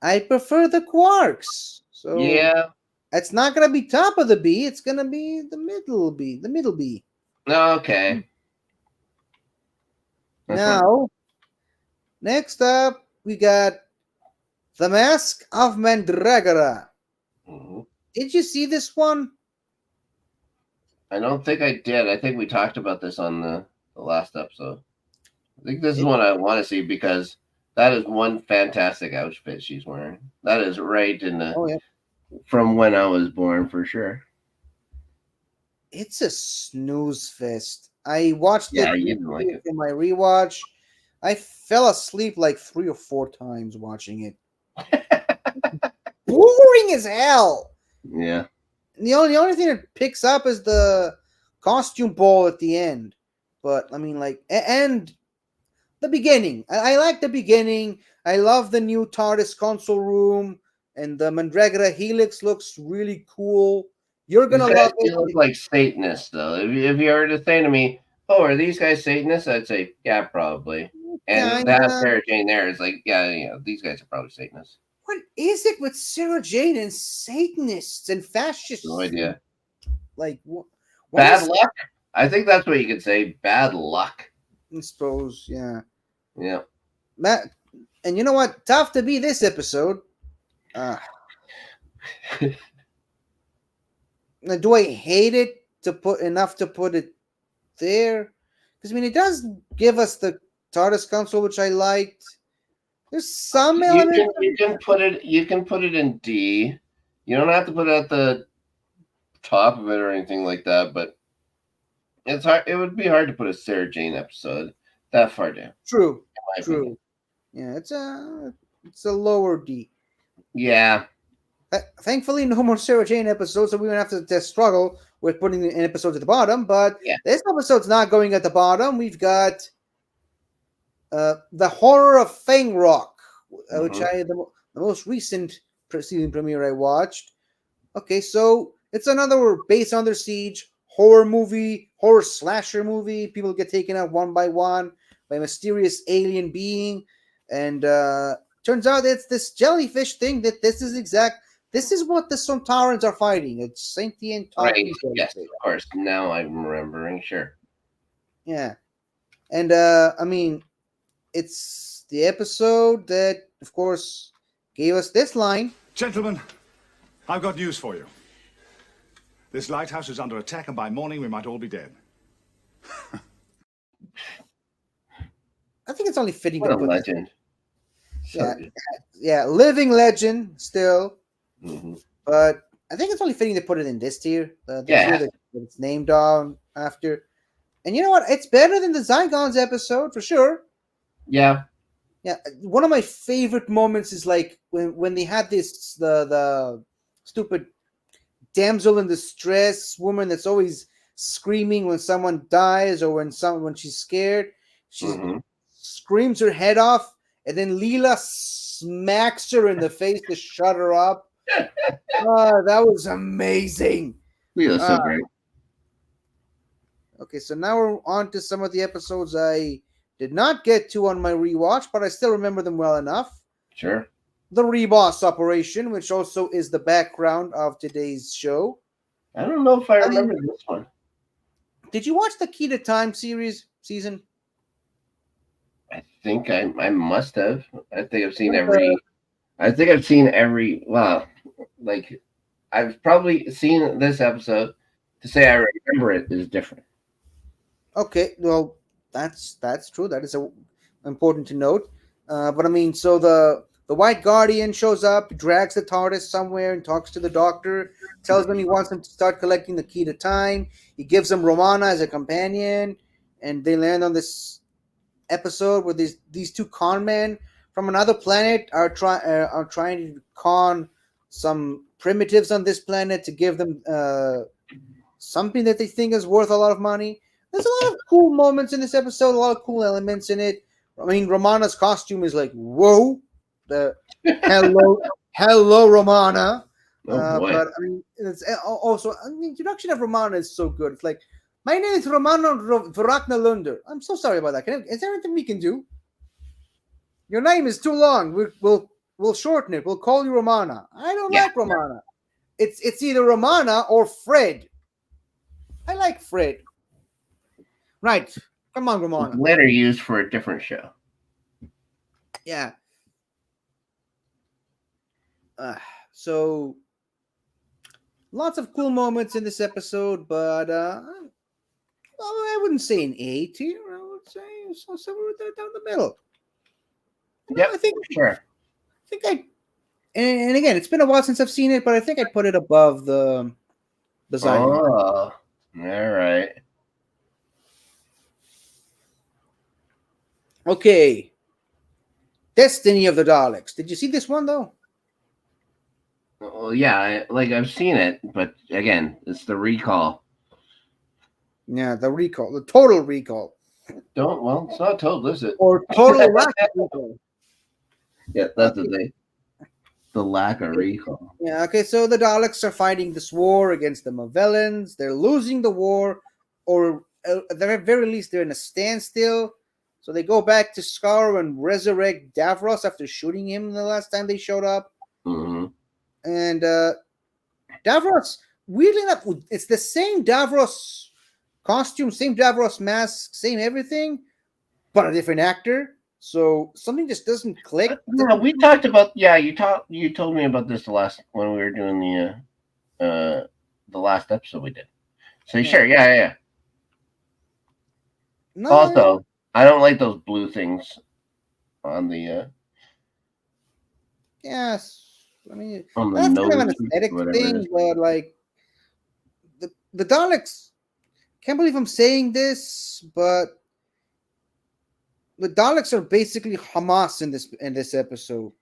I prefer the quarks. So yeah. it's not gonna be top of the B. It's gonna be the middle B. The middle B. Okay. That's fine. Now, next up, we got the Mask of Mandragora. Mhm. Did you see this one? I don't think I did. I think we talked about this on the last episode. I think this is one I want to see because that is one fantastic outfit she's wearing. That is right in the Oh yeah, from when I was born for sure. it's a snooze fest. I watched Yeah, it you didn't like it. in my rewatch. I fell asleep like 3 or 4 times watching it. Boring as hell. Yeah. The only thing that picks up is the costume ball at the end. But I mean, like, and the beginning. I like the beginning. I love the new TARDIS console room, and the Mandragora Helix looks really cool. You're gonna love You look it. like Satanists, though. If you were to say to me, "Oh, are these guys Satanists?" I'd say, "Yeah, probably." And that Kinda. Sarah Jane there is like, "Yeah, these guys are probably Satanists." What is it with Sarah Jane and Satanists and fascists? No idea. Like, what Bad is- luck. I think that's what you could say. Bad luck. I suppose, yeah. Yeah. Matt, and you know what? Tough to be this episode. Now, do I hate it to put it there? Because I mean, it does give us the TARDIS console, which I liked. There's some element. You can put it. You can put it in D. You don't have to put it at the top of it or anything like that. But it's hard. It would be hard to put a Sarah Jane episode that far down. True, in my opinion. true. Yeah, it's a lower D. Yeah. Thankfully, no more Sarah Jane episodes, so we don't have to struggle with putting in episodes at the bottom. But Yeah. this episode's not going at the bottom. We've got the Horror of Fang Rock, which the most recent season premiere I watched. Okay, so it's another base under siege horror slasher movie. People get taken out one by one by a mysterious alien being, and turns out it's this jellyfish thing that this is what the Sontarans are fighting. It's sentient Right. talking Yes, jellyfish. of course. Now I'm remembering. Sure. Yeah. And I mean, it's the episode that, of course, gave us this line. Gentlemen, I've got news for you. This lighthouse is under attack, and by morning we might all be dead. I think it's only fitting What to a put this- legend. So Yeah. good. Yeah, living legend still. Mhm. But I think it's only fitting to put it in this tier. The Yeah. tier that it's named on after. And you know what? It's better than the Zygons episode for sure. Yeah. Yeah, one of my favorite moments is like when they had this the stupid damsel in distress woman that's always screaming when someone dies or when she's scared. She Mhm. screams her head off, and then Leela smacks her in the face to shut her up. That was amazing. Leo's so great. Okay, so now we're on to some of the episodes I did not get to on my rewatch, but I still remember them well enough. Sure. The Reboss Operation, which also is the background of today's show. I don't know if I I mean- remember this one. Did you watch the Key to Time season? I think I must have. I think I've seen every. I think I've seen every. Well, like I've probably seen this episode. To say I remember it is different. Okay, well, that's true. That is important to note. But I mean, so the White Guardian shows up, drags the TARDIS somewhere, and talks to the Doctor. Tells them he wants them to start collecting the Key to Time. He gives them Romana as a companion, and they land on this episode where these two con men from another planet are trying to con some primitives on this planet to give them something that they think is worth a lot of money. There's a lot of cool moments in this episode, a lot of cool elements in it. I mean, Romana's costume is like, whoa, the hello, Romana. Oh boy. But I mean, it's also the introduction of Romana is so good. It's like, my name is Romana Varakna Lunder. I'm so sorry about that. Is there anything we can do? Your name is too long. We'll shorten it. We'll call you Romana. I don't like Romana. It's either Romana or Fred. I like Fred. Right. Come on, Romana. Later used for a different show. Yeah. So lots of cool moments in this episode, but I wouldn't say an A tier. I would say somewhere down the middle. Yeah, I think sure. and again, it's been a while since I've seen it, but I think I'd put it above the Zion. Oh, all right. Okay. Destiny of the Daleks. Did you see this one though? Well, yeah, I've seen it, but again, it's the recall. Yeah, the recall, the total recall, It's not total, is it? or total lack of recall. Yeah, that's the thing. The lack of recall. Yeah, okay, so the Daleks are fighting this war against the Movellans. They're losing the war, or at the very least, they're in a standstill. So they go back to Skaro and resurrect Davros after shooting him the last time they showed up. Mm-hmm. And Davros, weirdly enough, it's the same Davros costume, same Davros mask, same everything, but a different actor. So something just doesn't click. No, we talked about. Yeah, you told me about this when we were doing the last episode we did. So sure, yeah. No, Also, I don't like those blue things on the. Yes, I mean On the that's kind of an nose, aesthetic whatever it thing, is. but like the Daleks. Can't believe I'm saying this, but the Daleks are basically Hamas in this episode.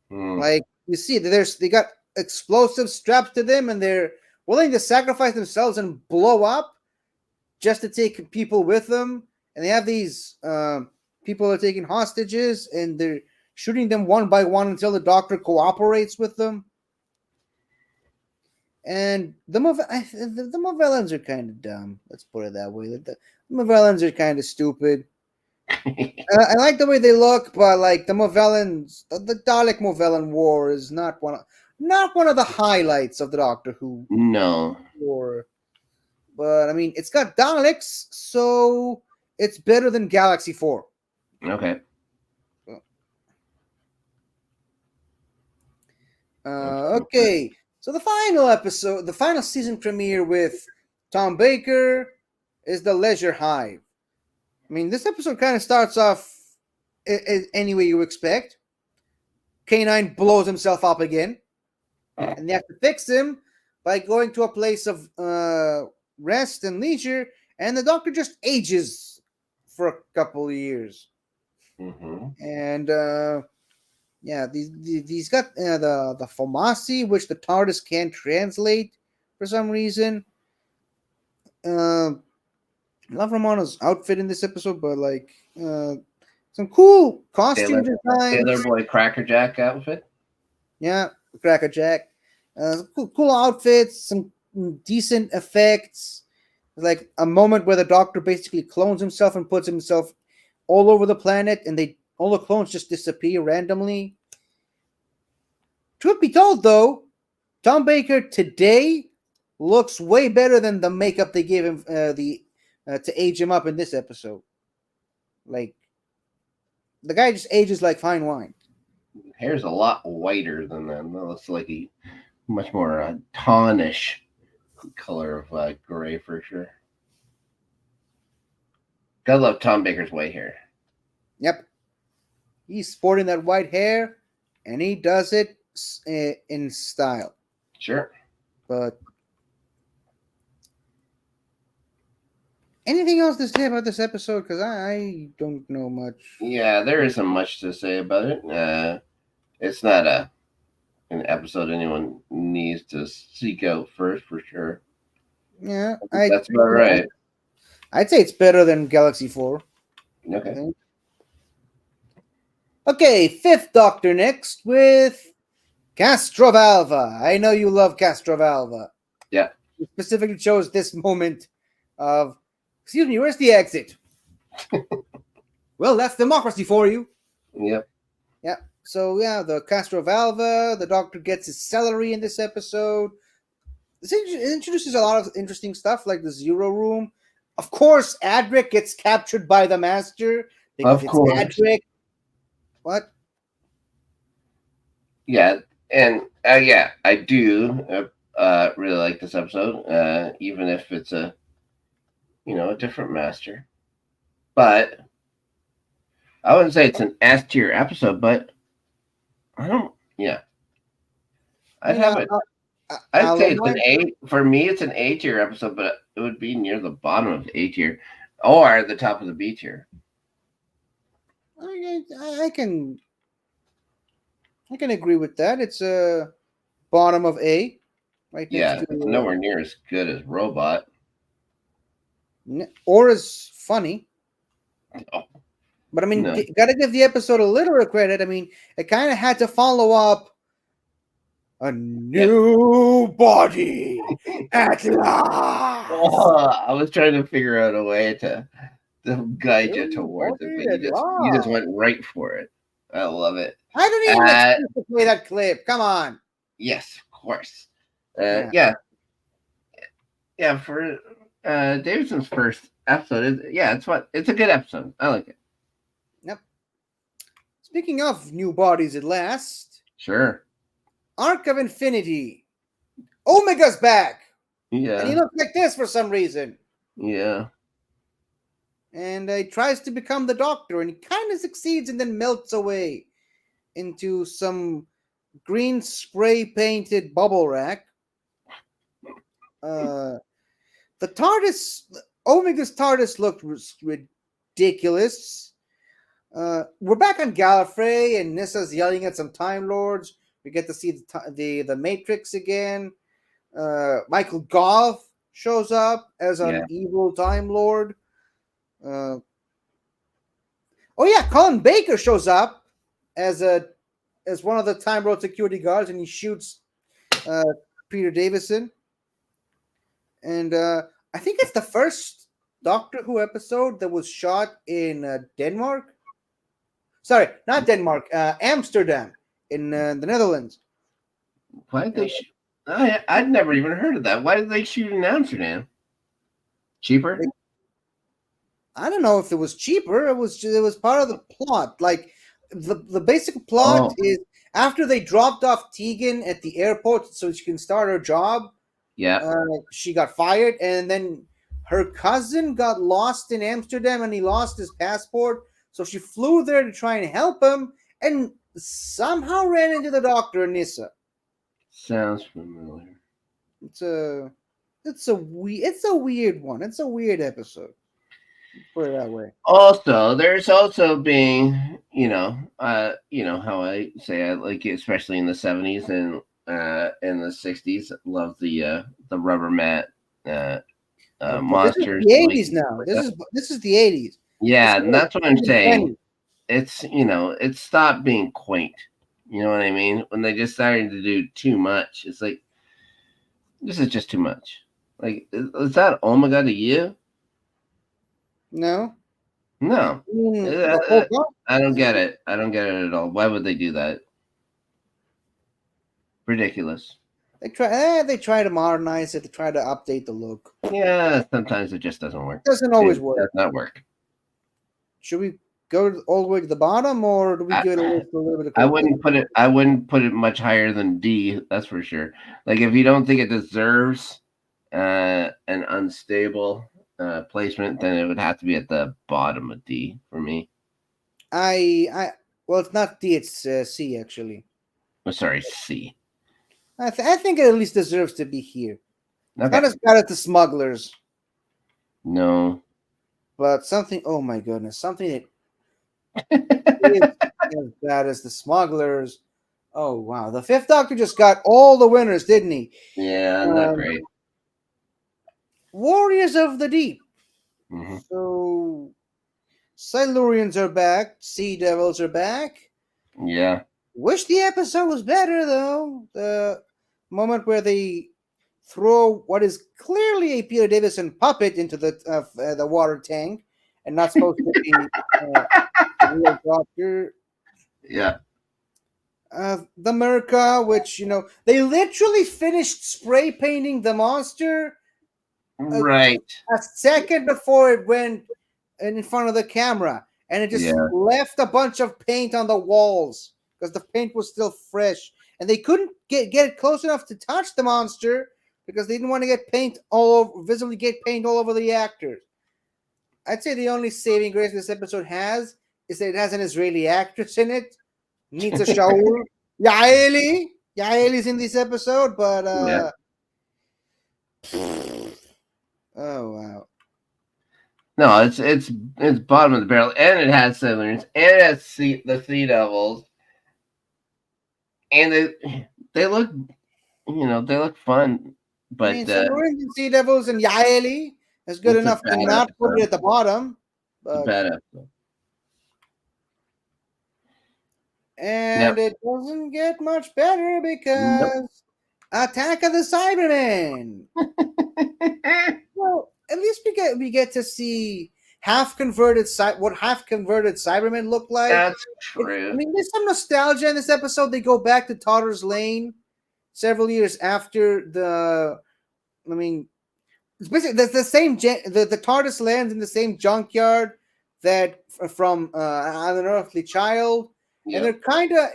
Hmm. Like you see, they got explosives strapped to them, and they're willing to sacrifice themselves and blow up just to take people with them. And they have these people are taking hostages, and they're shooting them one by one until the Doctor cooperates with them. And the Movellans are kind of dumb. Let's put it that way. The Movellans are kind of stupid. I like the way they look, but like the Movellans, the Dalek Movellan War is not one of the highlights of the Doctor Who No. war. But I mean, it's got Daleks, so it's better than Galaxy 4. Okay. Okay, so the final episode, the final season premiere with Tom Baker is the Leisure Hive. I mean, this episode kind of starts off any way you expect. K9 blows himself up again, and they have to fix him by going to a place of rest and leisure, and the Doctor just ages for a couple of years. Mm-hmm. And yeah, these got the Fomasi, which the TARDIS can't translate for some reason. Love Romano's outfit in this episode, but like some cool costume design. Taylor Boy Crackerjack outfit. Yeah, Crackerjack. Cool outfits, some decent effects. like a moment where the Doctor basically clones himself and puts himself all over the planet, and all the clones just disappear randomly. Truth be told, though, Tom Baker today looks way better than the makeup they gave him to age him up in this episode. Like, the guy just ages like fine wine. Hair's a lot whiter than that. That looks like a much more tawnish color of gray for sure. Gotta love Tom Baker's white hair. Yep. He's sporting that white hair, and he does it in style. Sure. But anything else to say about this episode? Because I don't know much. Yeah, there isn't much to say about it. It's not an episode anyone needs to seek out first, for sure. Yeah, That's about right. I'd say it's better than Galaxy 4. Okay. Okay, Fifth Doctor next with Castrovalva. I know you love Castrovalva. Yeah. You specifically chose this moment of, excuse me, where's the exit? Well, that's democracy for you. Yep. Yeah. So, yeah, the Castrovalva, the Doctor gets his celery in this episode. This introduces a lot of interesting stuff, like the Zero Room. Of course, Adric gets captured by the Master. Because Of course. It's Adric. What? Yeah, and yeah, I do really like this episode, even if it's a different Master. But I wouldn't say it's an S tier episode, but I don't. Yeah, I'd have it. I'd say it's an A. For me, it's an A tier episode, but it would be near the bottom of the A tier or the top of the B tier. I can agree with that. It's a bottom of A, right? Yeah, it's nowhere near as good as Robot. Or as funny. Oh, but I mean, no. Gotta give the episode a little credit. I mean, it kind of had to follow up a new body at last. I was trying to figure out a way to guide you towards it, but you just went right for it. I love it. I don't even expect to play that clip. Come on. Yes, of course. Yeah. For Davidson's first episode, it's a good episode. I like it. Yep. Speaking of new bodies at last, Sure. Arc of Infinity. Omega's back. Yeah. And he looks like this for some reason. Yeah. And he tries to become the Doctor, and he kind of succeeds and then melts away into some green spray painted bubble rack. The TARDIS, Omega's TARDIS looked ridiculous. We're back on Gallifrey, and Nissa's yelling at some Time Lords. We get to see the Matrix again. Michael Goff shows up as an evil Time Lord. Colin Baker shows up as one of the Time Lord security guards, and he shoots Peter Davison. And I think it's the first Doctor Who episode that was shot in Denmark. Sorry, not Denmark. Amsterdam in the Netherlands. Why did they shoot? I'd never even heard of that. Why did they shoot in Amsterdam? Cheaper? I don't know if it was cheaper. It was part of the plot. Like the basic plot is after they dropped off Tegan at the airport so she can start her job. Yeah. She got fired, and then her cousin got lost in Amsterdam, and he lost his passport. So she flew there to try and help him, and somehow ran into the Doctor and Nyssa. Sounds familiar. It's a weird one. It's a weird episode. Put it that way. Also, there's also being, how I say I like it, especially in the 70s and in the 60s. Love the rubber mat monsters. This is the 80s now. This is the 80s. Yeah, and that's what I'm saying. It's it stopped being quaint. You know what I mean? When they just started to do too much, it's like this is just too much. Like, is that Omega to you? No. No. The whole I don't get it. I don't get it at all. Why would they do that? Ridiculous. They try to modernize it. They try to update the look. Yeah, sometimes it just doesn't work. Doesn't always It work. does not work. Should we go all the way to the bottom, or do we give it a little bit of? I wouldn't put it. I wouldn't put it much higher than D. That's for sure. Like, if you don't think it deserves an unstable placement, then it would have to be at the bottom of D for me. Well, it's not D. It's C actually. Oh, sorry, C. I think it at least deserves to be here. Okay. Not as bad as the Smugglers, No. but something. Oh my goodness, something that is as bad as the Smugglers. Oh wow, the Fifth Doctor just got all the winners, didn't he? Yeah, not great. Warriors of the Deep. Mhm. So, Silurians are back. Sea Devils are back. Yeah. Wish the episode was better though. The moment where they throw what is clearly a Peter Davison puppet into the water tank, and not supposed to be the real Doctor. Yeah. The Merca, which they literally finished spray painting the monster Right. a second before it went in front of the camera, and it just left a bunch of paint on the walls because the paint was still fresh, and they couldn't get it close enough to touch the monster because they didn't want to get paint visibly get paint all over the actors. I'd say the only saving grace this episode has is that it has an Israeli actress in it, Nita Shaul. Yaeli's in this episode, but oh wow. No, it's bottom of the barrel, and it has Silurians, and it has the Sea Devils, and they look, they look fun. But I mean, Silurians and Sea Devils and Yaeli is good enough to not put it at the bottom. But, bad episode. And it doesn't get much better because Attack of the Cybermen. Well, at least we get to see what half converted Cybermen look like. That's true. There's some nostalgia in this episode. They go back to Totter's Lane several years after the. It's basically the same. The TARDIS lands in the same junkyard that from An Unearthly Child, and they're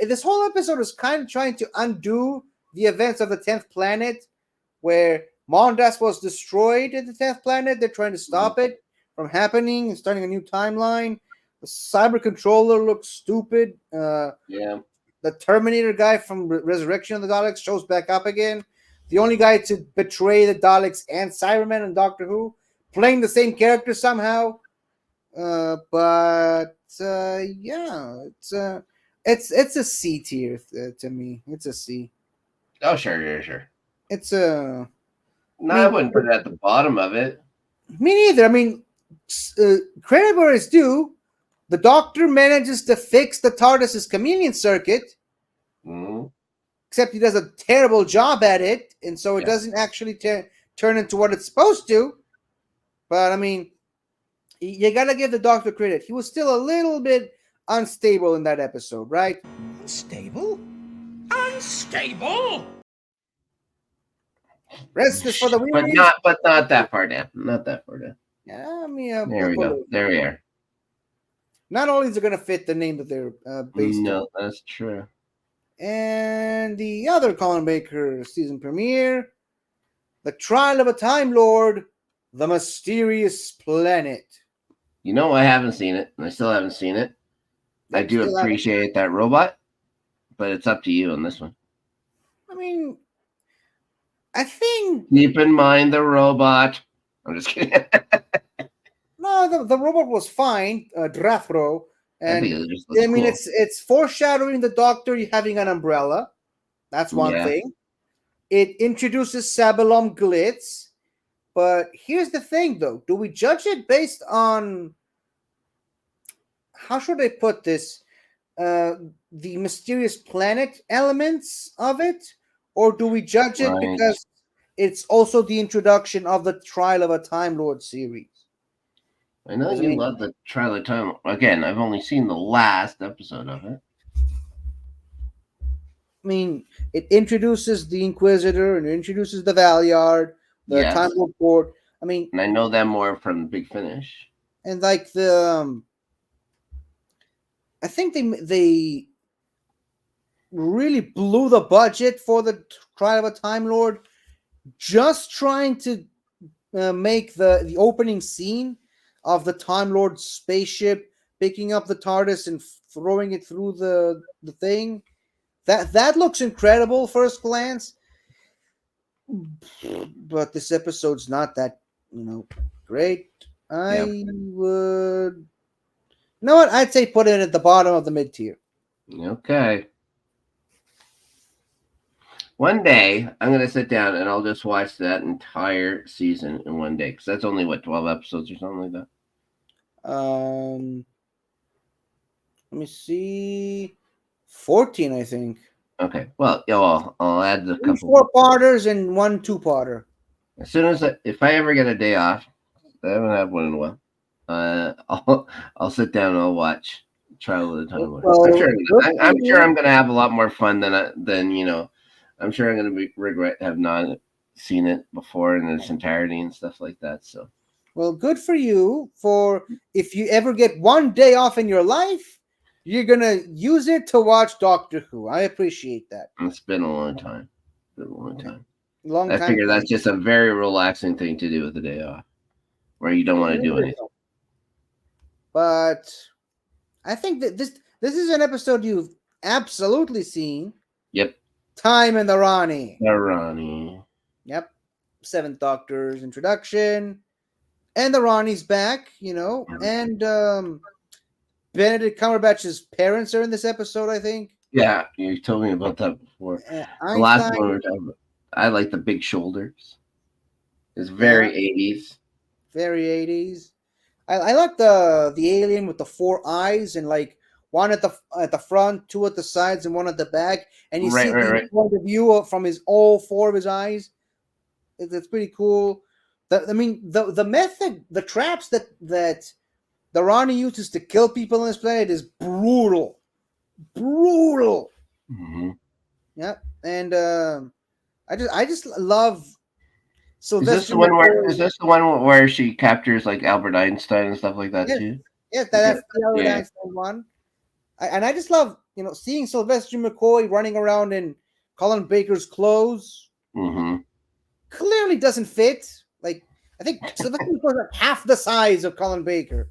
this whole episode is kind of trying to undo the events of the 10th planet, where Mondas was destroyed at the 10th planet. They're trying to stop it from happening and starting a new timeline. The cyber controller looks stupid. The Terminator guy from Resurrection of the Daleks shows back up again. The only guy to betray the Daleks and Cybermen and Doctor Who, playing the same character somehow. It's a C tier to me. It's a C. Oh, sure. It's a. No, I wouldn't put it at the bottom of it. Me neither. Credit where it's due. The Doctor manages to fix the TARDIS's chameleon circuit, except he does a terrible job at it, and so it doesn't actually turn into what it's supposed to. But you gotta give the Doctor credit. He was still a little bit unstable in that episode, right? Unstable? Unstable? Rest is for the but not that far down. Not that far down. Yeah, there we go. There we are. Not only is it going to fit the name that they're based on. No, that's true. And the other Colin Baker season premiere, The Trial of a Time Lord, The Mysterious Planet. I haven't seen it, and I still haven't seen it. I do appreciate that robot, but it's up to you on this one. I think... Keep in mind the robot. I'm just kidding. No, the robot was fine, Drathro. And cool. It's foreshadowing the Doctor having an umbrella. That's one thing. It introduces Sabalom Glitz. But here's the thing, though. Do we judge it based on... How should I put this? The Mysterious Planet elements of it? Or do we judge it because it's also the introduction of the Trial of a Time Lord series. I know I you mean- love the Trial of Time. Again, I've only seen the last episode of it. I mean, it introduces the Inquisitor and it introduces the Valyard, the Yes. Time Lord Court. I mean, And I know them more from Big Finish. and like I think they really blew the budget for the Trial of a Time Lord, just trying to make the opening scene of the Time Lord spaceship picking up the TARDIS and throwing it through the thing. That looks incredible first glance, but this episode's not that great. I would, you know what? I'd say put it at the bottom of the mid tier. Okay. One day, I'm going to sit down and I'll just watch that entire season in one day. Because that's only, 12 episodes or something like that? Let me see, 14, I think. Okay. Well, I'll add the Three couple. 4-parters and 1 2-parter. As soon as if I ever get a day off, I haven't had one in a while. I'll sit down and I'll watch Trial of the Time Lord. Well, I'm sure I'm going to have a lot more fun than I'm sure I'm going to regret have not seen it before in its entirety and stuff like that. So, well, good for you. For if you ever get one day off in your life, you're gonna use it to watch Doctor Who. I appreciate that. it's been a long time. Long time. Long I time. figure that's just a very relaxing thing to do with the day off, where you don't want to do anything. But I think that this is an episode you've absolutely seen. Yep. Time and the Rani. Ronnie. Yep. Seventh Doctor's introduction. And the Rani's back, and Benedict Cumberbatch's parents are in this episode, I think. Yeah, you told me about that before. The last one we were talking about. I like the big shoulders. It's very 80s. Very 80s. I like the alien with the 4 eyes and like one at the front, 2 at the sides, and 1 at the back, and you see the point of view from all 4 of his eyes. It's pretty cool. The method, the traps that the Rani uses to kill people on this planet is brutal. Mm-hmm. Yep. And I just love Sylvester. Is this the one where she captures like Albert Einstein and stuff like that too? Yeah, that's the Albert Einstein one. I just love seeing Sylvester McCoy running around in Colin Baker's clothes. Mm-hmm. Clearly doesn't fit. Like I think Sylvester McCoy's like half the size of Colin Baker.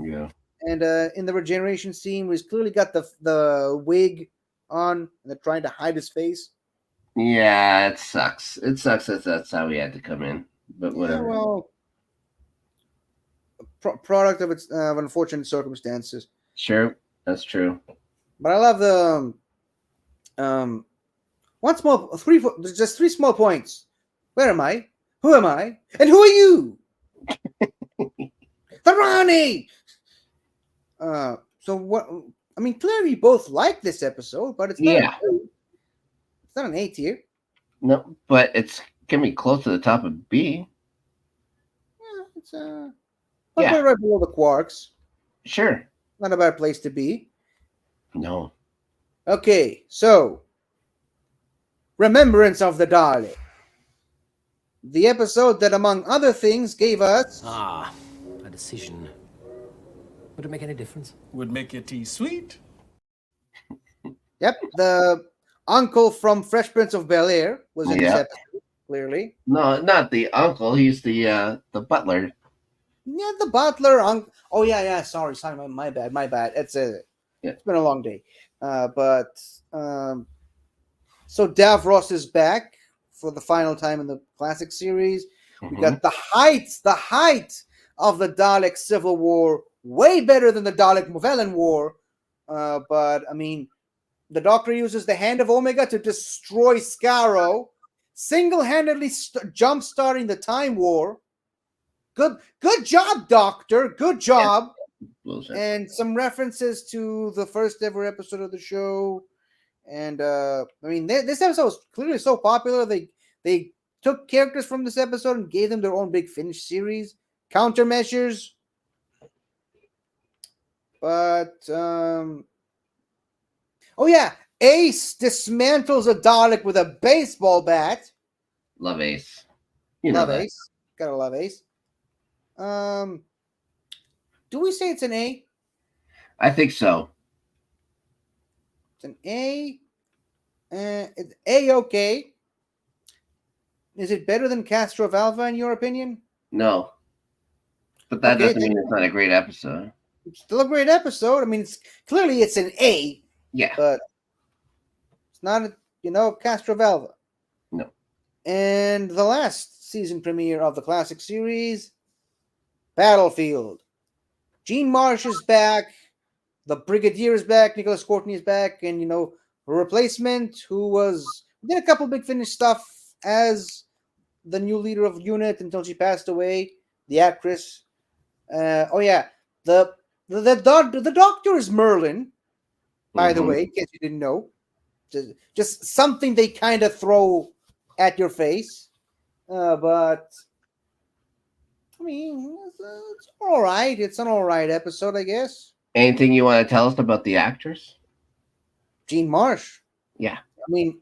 Yeah. And in the regeneration scene, where he's clearly got the wig on, and they're trying to hide his face. Yeah, it sucks. It sucks that that's how he had to come in, but whatever. Yeah, well, product of its of unfortunate circumstances. Sure, that's true. But I love the just 3 small points. Where am I? Who am I? And who are you? The Rani. So what? I mean, clearly you both like this episode, but it's not it's not an A tier. No, but it's can be close to the top of B. Yeah, it's right below the Quarks. Sure. Not a bad place to be. No. Okay, so Remembrance of the Dalek. The episode that, among other things, gave us a decision. Would it make any difference? Would make your tea sweet. Yep, the uncle from Fresh Prince of Bel-Air was in this episode, clearly. No, not the uncle. He's the butler. Yeah, the butler. Oh, yeah. Sorry. My bad. It's been a long day. So Davros is back for the final time in the classic series. Mm-hmm. We got the height of the Dalek Civil War, way better than the Dalek Movellan War. But I mean, the Doctor uses the Hand of Omega to destroy Skaro, single-handedly jump-starting the Time War. Good job, Doctor. Good job. And some references to the first ever episode of the show. And I mean, this episode was clearly so popular they took characters from this episode and gave them their own Big Finish series countermeasures. But oh yeah, Ace dismantles a Dalek with a baseball bat. Love Ace. You know Love that. Ace. Gotta love Ace. Do we say it's an A? I think so. It's an A. It's A-okay. Is it better than Castrovalva in your opinion? No. But that Okay, doesn't mean it's not a great episode. It's still a great episode. I mean, it's an A, Yeah. but it's not, Castrovalva. No. And the last season premiere of the classic series, Battlefield. Gene Marsh is back. The Brigadier is back. Nicholas Courtney is back. And, a replacement who did a couple Big Finish stuff as the new leader of UNIT until she passed away. The actress. The doctor is Merlin, by the way, in case you didn't know. Just something they kind of throw at your face. But, I mean, it's all right. It's an all right episode, I guess. Anything you want to tell us about the actress? Gene Marsh. Yeah. I mean,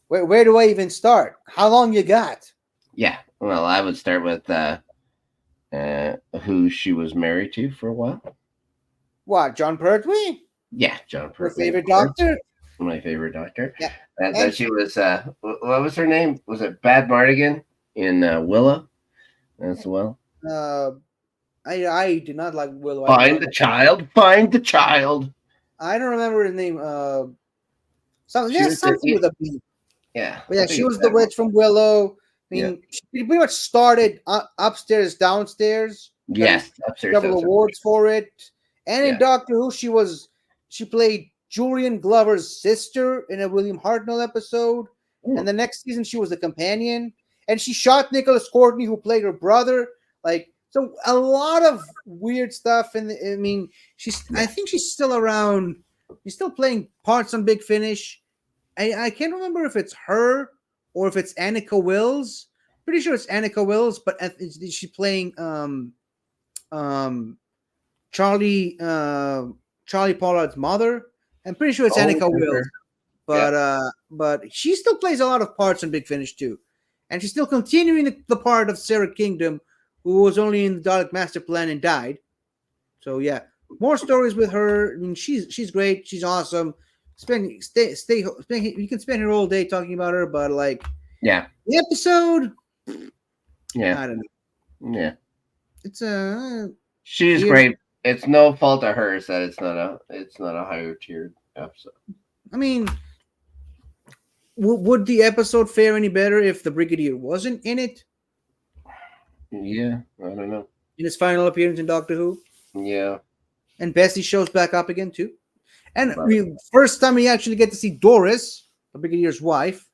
where do I even start? How long you got? Yeah. Well, I would start with who she was married to for a while. What, John Pertwee? Yeah, John Your Pertwee. favorite doctor? My favorite doctor. Yeah. That she was, what was her name? Was it Bad Mardigan in Willow as well? I do not like Willow. Find the child. Find the child. I don't remember his name. Something was something with a B. Yeah. But yeah, I think she it's was the that witch from Willow. I mean, she pretty much started upstairs, downstairs. one. Yes. Upstairs. Several downstairs. awards for it. And in Yeah. Doctor Who, she played Julian Glover's sister in a William Hartnell episode. Ooh. And the next season, she was the companion. And she shot Nicholas Courtney, who played her brother. So a lot of weird stuff. And I mean, I think she's still around. She's still playing parts on Big Finish. I can't remember if it's her or if it's Annika Wills. Pretty sure it's Annika Wills, but she's playing Charlie Pollard's mother. I'm pretty sure it's Annika Wills. But she still plays a lot of parts in Big Finish too. And she's still continuing the part of Sarah Kingdom, who was only in the Dalek Master Plan and died. So yeah, more stories with her. I mean, she's great. She's awesome. You can spend her all day talking about her, but Yeah. the episode, Yeah. I don't know. Yeah. It's She's Here's- great. It's no fault of hers that it's not a higher tiered episode. I mean, would the episode fare any better if the Brigadier wasn't in it Yeah, I don't know. in his final appearance in Doctor Who? Yeah. And Bessie shows back up again too. And Right. first time we actually get to see Doris, the Brigadier's wife.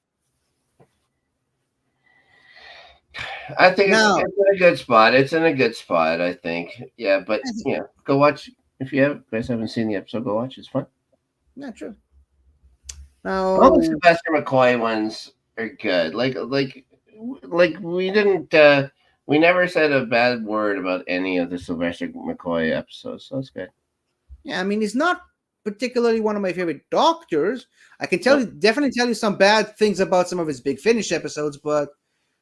I think Now- it's in a good spot. It's in a good spot, I think. Yeah, but I think- yeah, go watch. If you guys haven't seen the episode, go watch. It's fun. Not true. Now, All the Sylvester McCoy ones are good. Like we didn't. We never said a bad word about any of the Sylvester McCoy episodes, so that's good. yeah, I mean, he's not particularly one of my favorite doctors. I can definitely tell you some bad things about some of his Big Finish episodes, but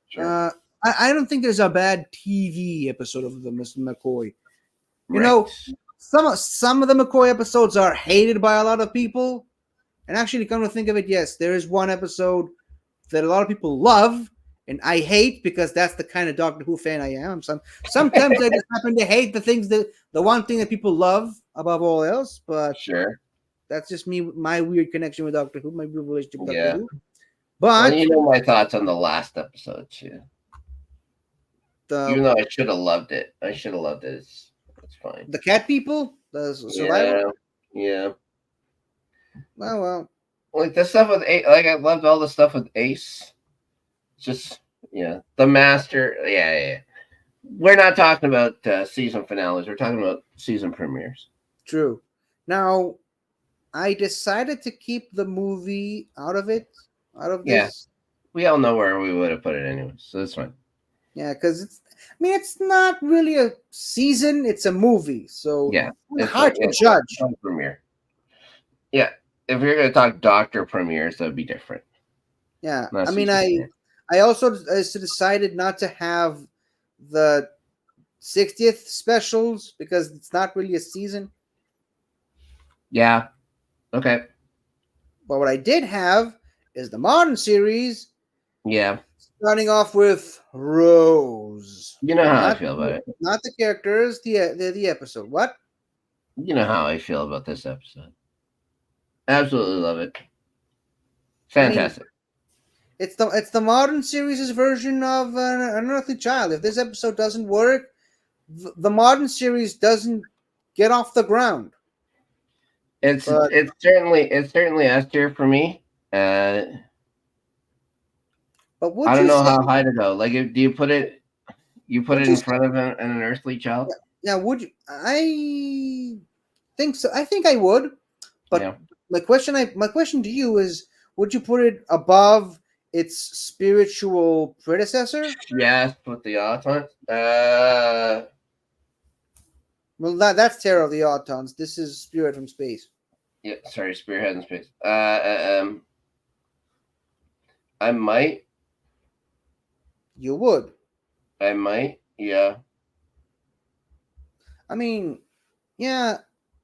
Sure. I don't think there's a bad TV episode of the Mr. McCoy. You Right. know, some of the McCoy episodes are hated by a lot of people, and actually, come to think of it, yes, there is one episode that a lot of people love, and I hate because that's the kind of Doctor Who fan I am. Sometimes I just happen to hate the one thing that people love above all else, but Sure. that's just me, my weird connection with Doctor Who, my weird relationship with Yeah. Doctor Who. Well, But you know my thoughts on the last episode too. Even though I should have loved it, It's fine. the cat people, the survivor. Yeah. Well, Like the stuff with Ace, like I loved all the stuff with Ace. Just the Master. Yeah. We're not talking about season finales. We're talking about season premieres. true. Now, I decided to keep the movie out of Yeah. this we all know where we would have put it anyway, so that's fine. Yeah, because it's not really a season; it's a movie, so Yeah, it's it's hard like, to judge. it's not a premiere. Yeah, if you're gonna talk Doctor premieres, that'd be different. Yeah, Not I mean, season I premiere. I also decided not to have the 60th specials because it's not really a season. Yeah. Okay. But what I did have is the modern series, Yeah. starting off with Rose. You know how I Not, feel about it. not the characters, the episode. What? You know how I feel about this episode. Absolutely love it. Fantastic. It's the modern series' version of an Earthly Child. If this episode doesn't work, the modern series doesn't get off the ground. It's but- certainly S tier for me. But would I don't you know say, how high to go. Like, do you put it in you front of an Earthly Child? yeah, would you? I think so. I think I would. But Yeah. my question to you is: would you put it above its spiritual predecessor? Yes, put the odds on. Well, that's Terror of the Autons. This is Spirit from Space. Yeah, sorry, Spearhead in Space. I might. You would. Yeah. I mean, yeah.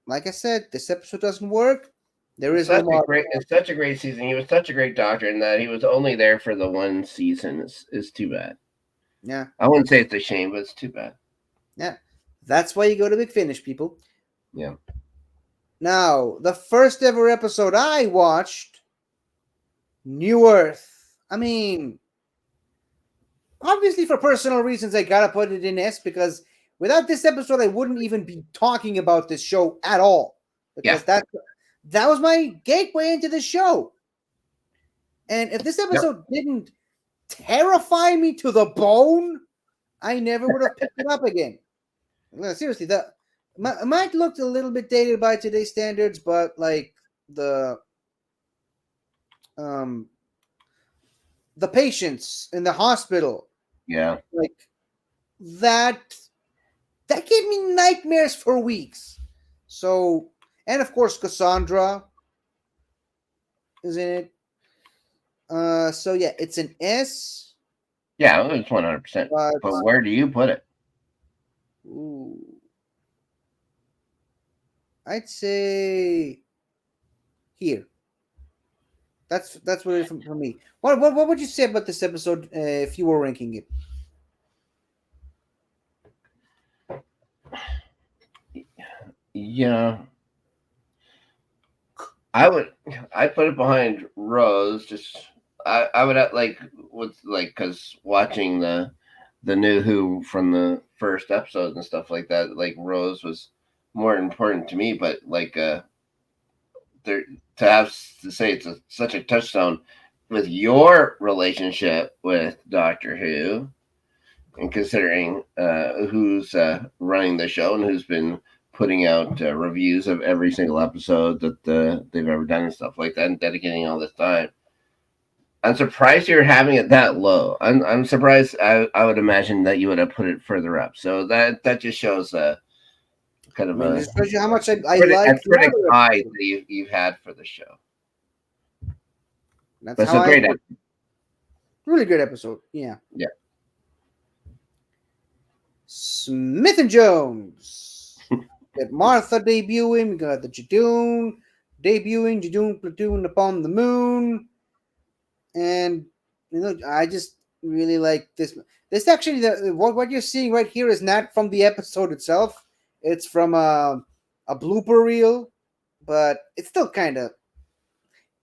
Like I said, this episode doesn't work. There is Such no more. it's such a great season. He was such a great doctor, and that he was only there for the one season is too bad. Yeah, I wouldn't say it's a shame, but it's too bad. yeah. That's why you go to Big Finish, people. Yeah. Now, the first ever episode I watched, New Earth. I mean, obviously for personal reasons, I gotta put it in S because without this episode, I wouldn't even be talking about this show at all. Because that was my gateway into the show. And if this episode didn't terrify me to the bone, I never would have picked it up again. No, seriously, it might look a little bit dated by today's standards, but like the patients in the hospital, Yeah. like that gave me nightmares for weeks. So, and of course Cassandra is in it. So yeah, it's an S. Yeah, it was 100%. But where do you put it? Ooh. I'd say here. That's what it is for me. What would you say about this episode if you were ranking it? Yeah. I'd put it behind Rose. I would because watching the new Who from the first episode and stuff like that, like Rose was more important to me, but like there to have to say it's such a touchstone with your relationship with Doctor Who, and considering who's running the show and who's been putting out reviews of every single episode that they've ever done and stuff like that, and dedicating all this time. I'm surprised you're having it that low. I'm surprised. I would imagine that you would have put it further up. So that just shows kind of it shows you how much I critic eye like. that you've had for the show. That's That's how a great episode. Really great episode. Yeah. Yeah. Smith and Jones. Got Martha debuting. We got the Jadoon debuting. Jadoon platoon upon the moon. And I just really like this. This actually, what you're seeing right here is not from the episode itself. It's from a blooper reel, but it's still kind of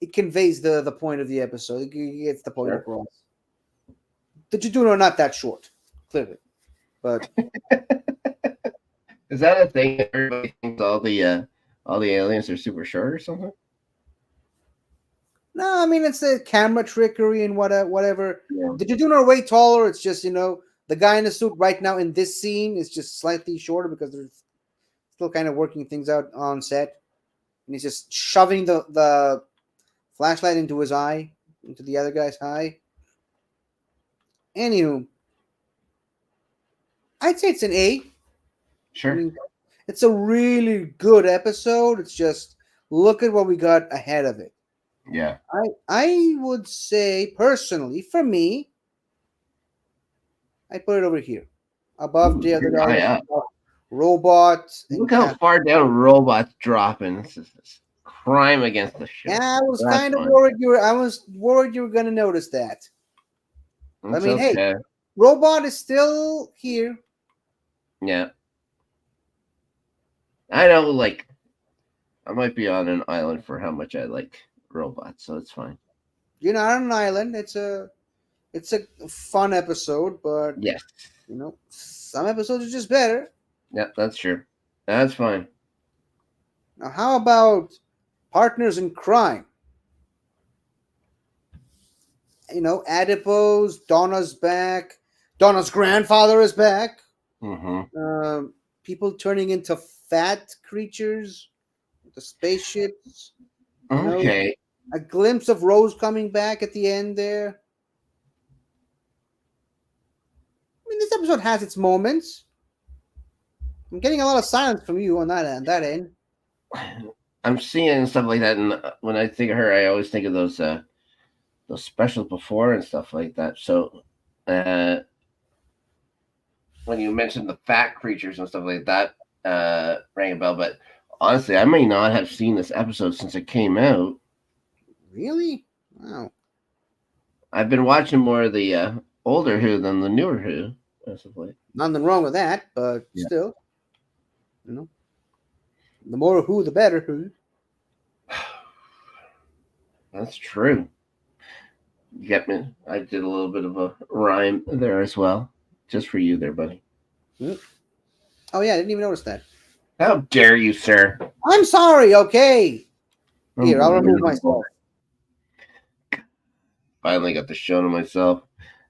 it conveys the point of the episode. It gets the point across. The Jadoon are not that short, clearly, but is that a thing? Everybody thinks all the aliens are super short or something? No, I mean it's a camera trickery and whatever. Yeah. The Jadoon are way taller. It's just the guy in the suit right now in this scene is just slightly shorter because they're still kind of working things out on set, and he's just shoving the flashlight into his eye, into the other guy's eye. Anywho, I'd say it's an A. Sure. I mean, it's a really good episode. It's just look at what we got ahead of it. Yeah. I would say personally, for me, I put it over here, above Day of the high Daleks, up. above Robots. and Look how Cast- far down Robot's dropping. This is this crime against the show. Yeah, I was That's kind of fine. worried you were. I was worried you were going to notice that. It's mean, hey. okay. Robot is still here. Yeah. I know, like, I might be on an island for how much I like robots, so it's fine. You're not on an island. It's a fun episode, but Yes. some episodes are just better. Yeah, that's true. That's fine. Now, how about Partners in Crime? Adipose, Donna's back. Donna's grandfather is back. Mm-hmm. People turning into fat creatures, the spaceships. Okay. A glimpse of Rose coming back at the end there. I mean, this episode has its moments. I'm getting a lot of silence from you on that end. I'm seeing stuff like that, and when I think of her, I always think of those specials before and stuff like that. So, when you mentioned the fat creatures and stuff like that, rang a bell. But honestly, I may not have seen this episode since it came out. Really? Wow. I've been watching more of the older Who than the newer Who. Nothing wrong with that, but Yeah. still, the more Who, the better Who. That's true. You get me? I did a little bit of a rhyme there as well, just for you there, buddy. Oh yeah, I didn't even notice that. How dare you, sir? I'm sorry. Okay. Here, I'll remove myself. Finally got the show to myself.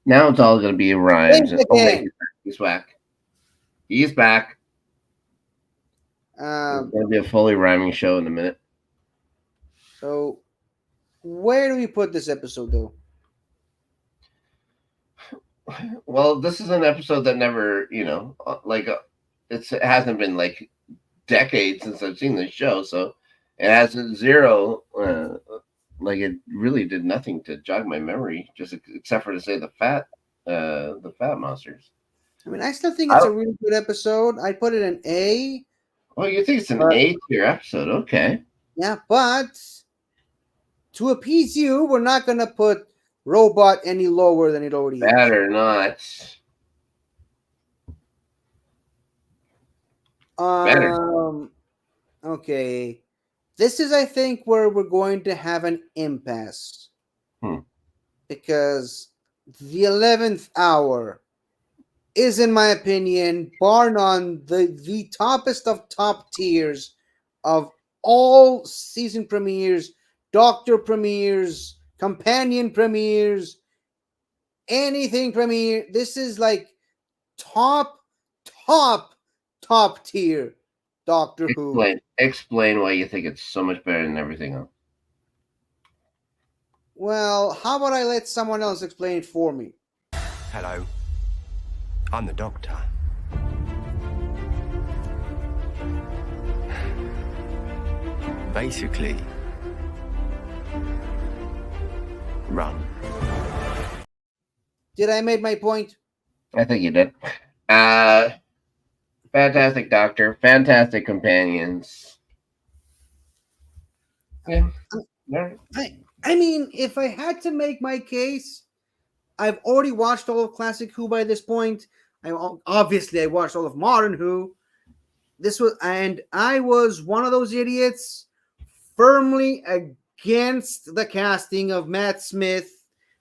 Now it's all going to be rhymes. Think Oh, wait, again. he's back. He's back. It's going to be a fully rhyming show in a minute. So, where do we put this episode, though? Well, this is an episode that never, it hasn't been like decades since I've seen this show, so it has a zero. It really did nothing to jog my memory, just except for to say the fat monsters. I mean, I still think it's a really good episode. I put it an A. Oh, you think it's an A tier episode? Okay. Yeah, but to appease you, we're not going to put Robot any lower than it already is. Better not. Okay. This is, I think, where we're going to have an impasse. Because the 11th hour is, in my opinion, bar none, the toppest of top tiers of all season premieres, Doctor premieres, companion premieres, anything premiere. This is like top tier Doctor Who. Explain why you think it's so much better than everything else. Well, how about I let someone else explain it for me? Hello. I'm the Doctor. Basically, run. Did I make my point? I think you did. Fantastic Doctor, fantastic companions. Yeah. I mean, if I had to make my case, I've already watched all of Classic Who by this point. I watched all of Modern Who. I was one of those idiots firmly against the casting of Matt Smith.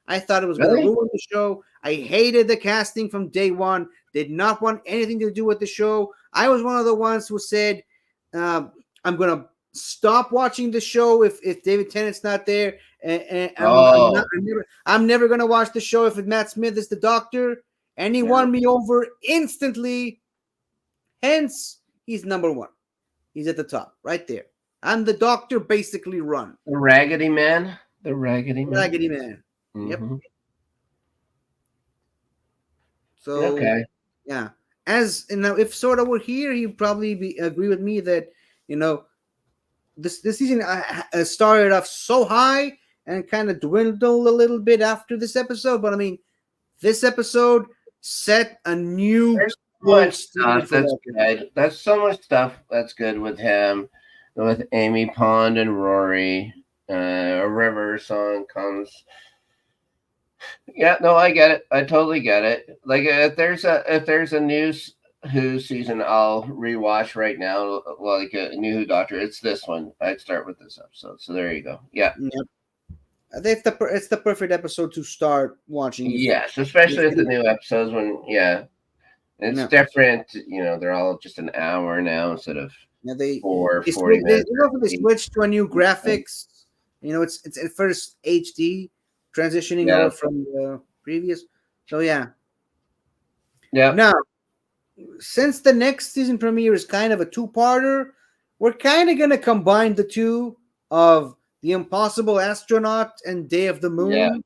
I thought it was going to ruin the show. I hated the casting from day one. Did not want anything to do with the show. I was one of the ones who said, I'm going to stop watching the show if David Tennant's not there. And I'm never going to watch the show if Matt Smith is the Doctor. And he won me over instantly. Hence, he's number one. He's at the top, right there. I'm the Doctor, basically run. The Raggedy Man. The Raggedy Man. Raggedy Man. Mm-hmm. Yep. So Okay. yeah, as and now if Soda were here, he'd probably agree with me that you know this season started off so high and kind of dwindled a little bit after this episode. But I mean, this episode set a new There's so gold much standard stuff for that's that. good. That's so much stuff that's good with him, with Amy Pond and Rory. A River song comes. Yeah, no, I get it. I totally get it. Like if there's a news Who season I'll rewatch right now, like a new Who Doctor. It's this one. I'd start with this episode. So there you go. Yeah. Yep. It's the perfect episode to start watching. Yes, especially with the new episodes when it's No. different. They're all just an hour now instead of Now they 40 minutes. they switched to a new graphics. It's at first HD, transitioning Yeah. over from the previous. So yeah. Yeah. Now, since the next season premiere is kind of a two-parter, we're kind of gonna combine the two of The Impossible Astronaut and Day of the Moon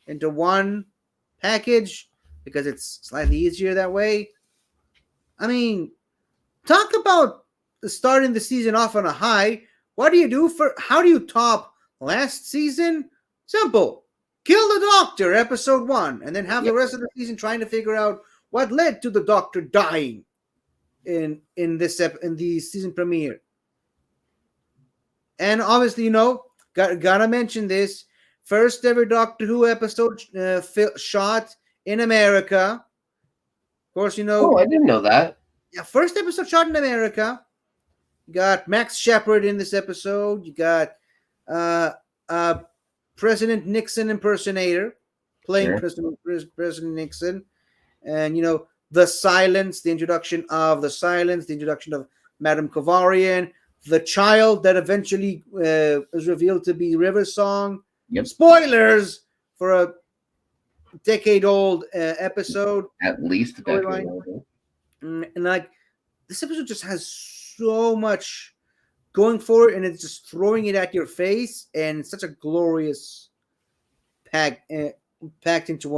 into one package because it's slightly easier that way. I mean, talk about starting the season off on a high. How do you top last season? Simple. Kill the Doctor, episode 1, and then have the rest of the season trying to figure out what led to the Doctor dying in the season premiere. And obviously, gotta mention this. First ever Doctor Who episode shot in America. Of course, Oh, I didn't know that. Yeah, first episode shot in America. You got Max Shepard in this episode. You got President Nixon impersonator playing President Nixon. And, the silence, the introduction of the silence, the introduction of Madame Kovarian, the child that eventually is revealed to be River Song. Yep. Spoilers for a decade-old episode. At least a decade Storyline. old. And like this episode just has so much going for it, and it's just throwing it at your face, and it's such a glorious packed into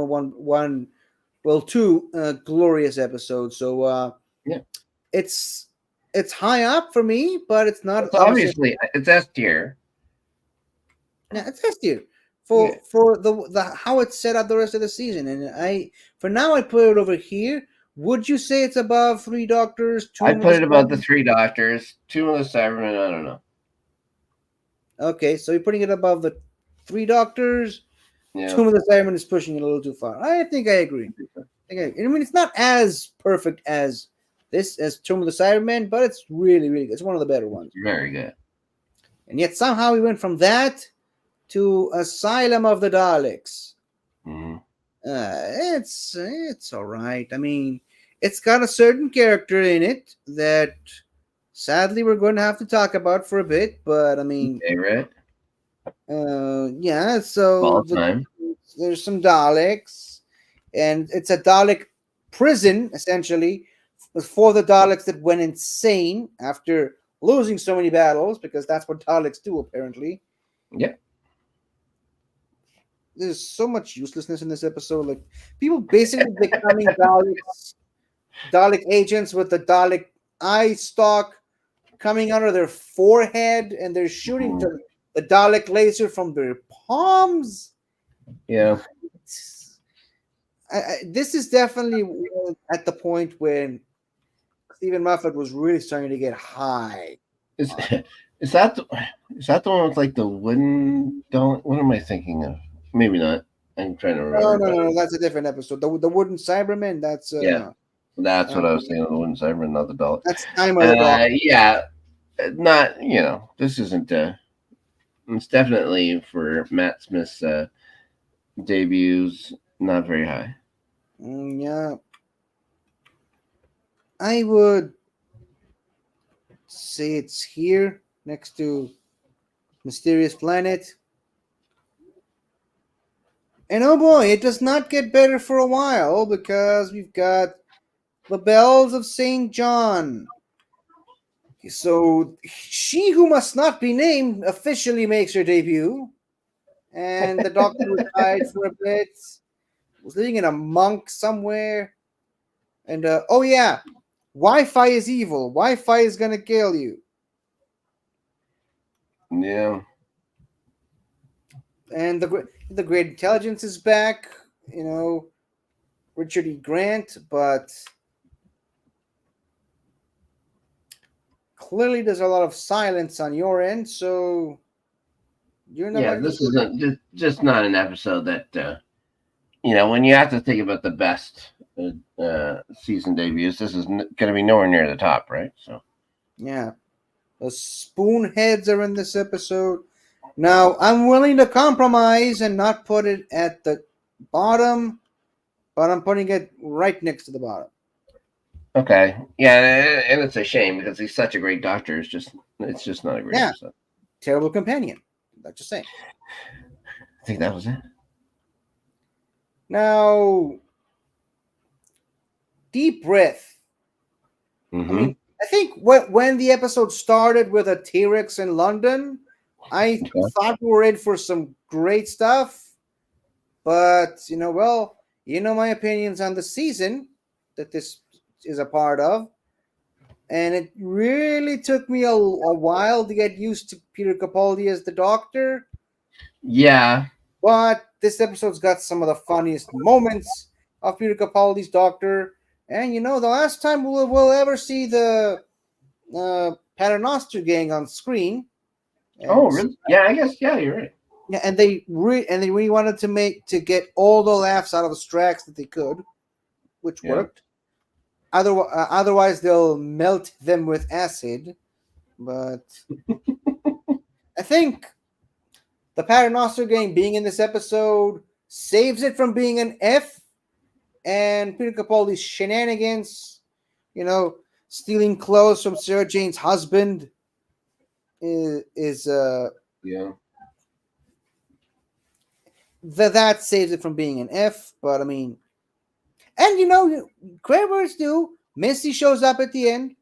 two glorious episodes. So it's high up for me, but it's not. It's obviously it's S tier. Yeah, it's S tier for the how it's set up the rest of the season, and for now I put it over here. Would you say it's above Three Doctors? I put it above the Three Doctors. Tomb of the Cybermen, I don't know. Okay, so you're putting it above the Three Doctors. Yeah. Tomb of the Cybermen is pushing it a little too far. I think I agree. I mean, it's not as perfect as Tomb of the Cybermen, but it's really, really good. It's one of the better ones. Very good. And yet somehow we went from that to Asylum of the Daleks. Mm-hmm. It's all right. I mean, it's got a certain character in it that sadly we're going to have to talk about for a bit. But I mean, favorite. Yeah. So there's some Daleks, and it's a Dalek prison essentially for the Daleks that went insane after losing so many battles, because that's what Daleks do apparently. Yeah. There's so much uselessness in this episode. Like people basically becoming Dalek agents with the Dalek eye stalk coming out of their forehead, and they're shooting the Dalek laser from their palms. Yeah. This is definitely at the point when Stephen Moffat was really starting to get high. Is that the one with like the wooden? What am I thinking of? Maybe not. I'm trying to remember. No, that's a different episode. The wooden Cybermen. That's that's what I was thinking of. The wooden Cybermen, not the Dalek. That's Time of the Dalek. Yeah, not this isn't. It's definitely for Matt Smith's debuts. Not very high. Yeah, I would say it's here next to Mysterious Planet. And oh boy, it does not get better for a while, because we've got the Bells of St. John. So She Who Must Not Be Named officially makes her debut. And the Doctor retired for a bit. Was living in a monk somewhere. And oh yeah, Wi-Fi is evil. Wi-Fi is gonna kill you. Yeah. And the great intelligence is back. You know, Richard E. Grant, but clearly there's a lot of silence on your end, so you're not Yeah, going this to. isn't just not an episode that when you have to think about the best season debuts, this is going to be nowhere near the top, right? So Yeah, the spoon heads are in this episode. Now I'm willing to compromise and not put it at the bottom, but I'm putting it right next to the bottom. okay, yeah, and it's a shame because he's such a great doctor. It's just not a great Yeah. episode. Terrible companion. That's just saying. I think that was it. Now, deep breath. Mm-hmm. I mean, I think when the episode started with a T-Rex in London, I thought we were in for some great stuff. But, my opinions on the season that this is a part of. And it really took me a while to get used to Peter Capaldi as the Doctor. Yeah. But this episode's got some of the funniest moments of Peter Capaldi's Doctor. And, the last time we'll ever see the Paternoster gang on screen. Oh, really? Yeah, I guess. Yeah, you're right. Yeah, and they really wanted to get all the laughs out of the Strax that they could, which worked. Otherwise, they'll melt them with acid. But I think the Paternoster gang being in this episode saves it from being an F, and Peter Capaldi's shenanigans, stealing clothes from Sarah Jane's husband is yeah. That saves it from being an F. But I mean, and great words do. Missy shows up at the end,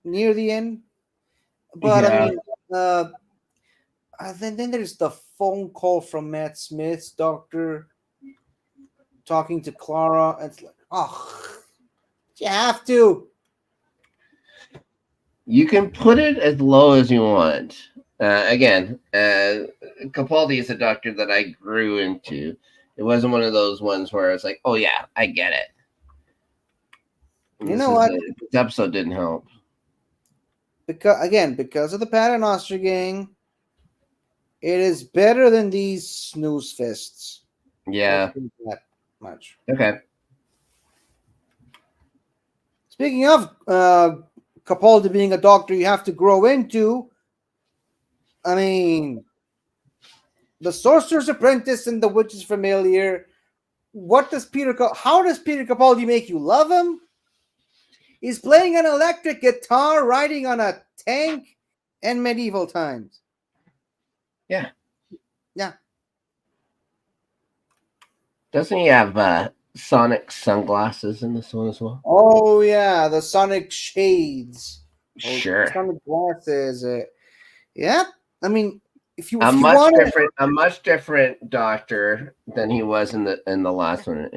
near the end. But Yeah. I mean, then there's the phone call from Matt Smith's Doctor talking to Clara. And it's like, oh, you have to. You can put it as low as you want. Again, Capaldi is a doctor that I grew into. It wasn't one of those ones where it's like, oh yeah, I get it. You know what? This episode didn't help. Because of the Paternoster gang, it is better than these snooze fests. Yeah. That much. Okay. Speaking of Capaldi being a doctor you have to grow into, I mean, the Sorcerer's Apprentice and the Witch's Familiar. How does Peter Capaldi make you love him? He's playing an electric guitar, riding on a tank, in medieval times. Yeah. Yeah. Doesn't he have Sonic sunglasses in this one as well? Oh yeah, the Sonic shades. Sure. Sonic glasses. Yeah. I mean, if you a want much different doctor than he was in the last one.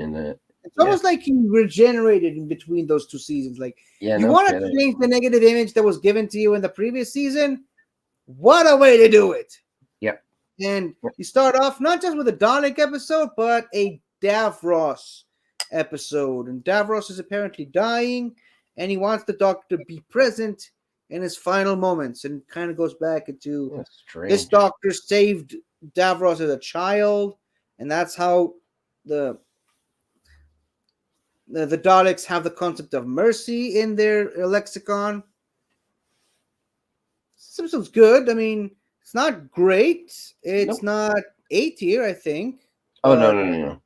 It's almost like he regenerated in between those two seasons. Like, you want to change the negative image that was given to you in the previous season? What a way to do it! Yep. And you start off not just with a Dalek episode, but a Davros episode. And Davros is apparently dying, and he wants the Doctor to be present in his final moments. And kind of goes back into this Doctor saved Davros as a child, and that's how the Daleks have the concept of mercy in their lexicon. This episode's good. I mean, it's not great. It's not A tier, I think. Oh, no.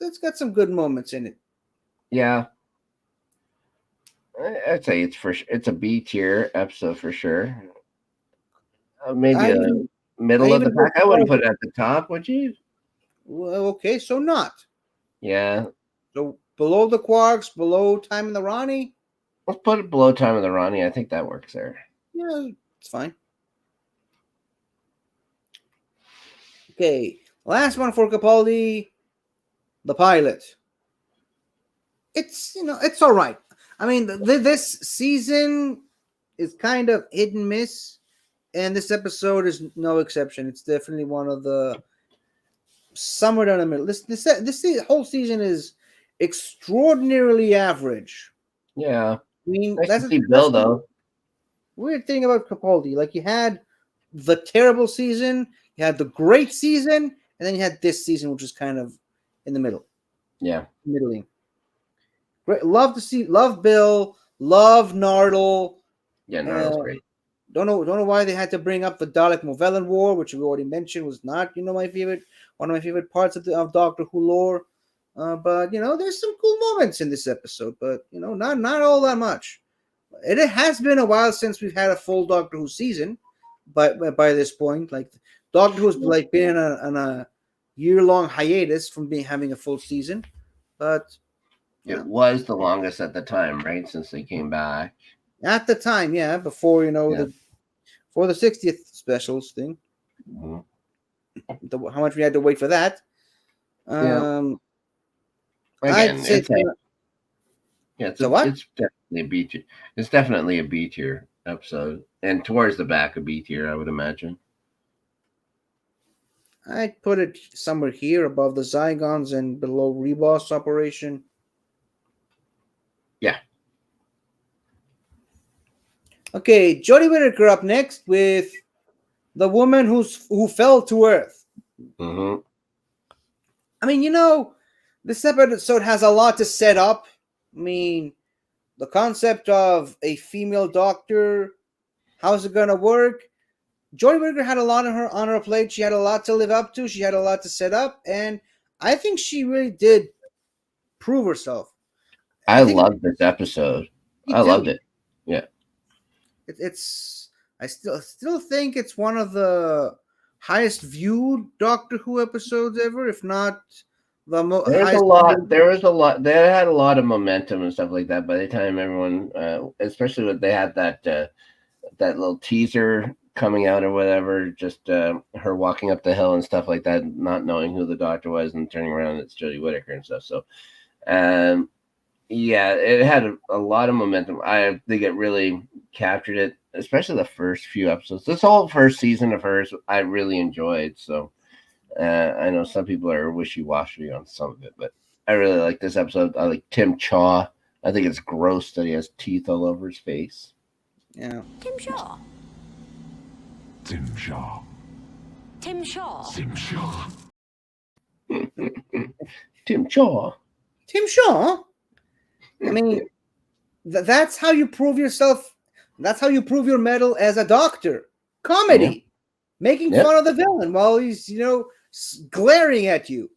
It's got some good moments in it. Yeah. I'd say it's a B tier episode for sure. Maybe middle of the pack. I wouldn't put it at the top, would you? Well, okay, so not. Yeah. So below the Quarks, below Time in the Ronnie. Let's put it below Time of the Ronnie. I think that works there. Yeah, it's fine. Okay, last one for Capaldi. the pilot. It's it's all right. I mean, this season is kind of hit and miss, and this episode is no exception. It's definitely one of the somewhere down the middle. This whole season is extraordinarily average. Yeah. I mean, Nice that's to see Bill, the though. weird thing about Capaldi. Like, you had the terrible season, you had the great season, and then you had this season, which is kind of in the middle, Yeah. middling. Great, love Bill, love Nardole. Yeah, Gnarl's Uh, great. Don't know why they had to bring up the Dalek Movellan War, which we already mentioned was not one of my favorite parts of Doctor Who lore. But there's some cool moments in this episode, but not all that much. It has been a while since we've had a full Doctor Who season, by this point, like Doctor Who's like been on a year-long hiatus from having a full season, but It was the longest at the time, right? Since they came back. at the time, yeah, before for the 60th specials thing, Mhm. how much we had to wait for that. Again, I'd say it's it's So what? it's definitely a B tier. It's definitely a B tier episode, and towards the back of B tier, I would imagine. I'd put it somewhere here above the Zygons and below Reboss Operation. Yeah. Okay, Jodie Whittaker up next with the woman who fell to Earth. Mm-hmm. I mean, this episode has a lot to set up. I mean, the concept of a female doctor, how's it gonna work? Jodie Whittaker had a lot on her plate. She had a lot to live up to. She had a lot to set up, and I think she really did prove herself. I think- loved this episode. Me I too. loved it. Yeah. I still think it's one of the highest viewed Doctor Who episodes ever, if not the There was highest. a lot. There was a lot. They had a lot of momentum and stuff like that. By the time everyone, especially when they had that little teaser coming out or whatever, just her walking up the hill and stuff like that, not knowing who the doctor was and turning around, it's Jodie Whittaker and stuff. So, yeah, it had a lot of momentum. I think it really captured it, especially the first few episodes. This whole first season of hers, I really enjoyed. So, I know some people are wishy-washy on some of it, but I really like this episode. I like Tim Chaw. I think it's gross that he has teeth all over his face. Yeah. Tim Shaw. Tim Shaw. Tim Shaw. Tim Shaw. Tim Chaw. Tim Shaw. I mean, that's how you prove yourself. That's how you prove your mettle as a doctor. Comedy, making Yep. fun of the villain while he's glaring at you.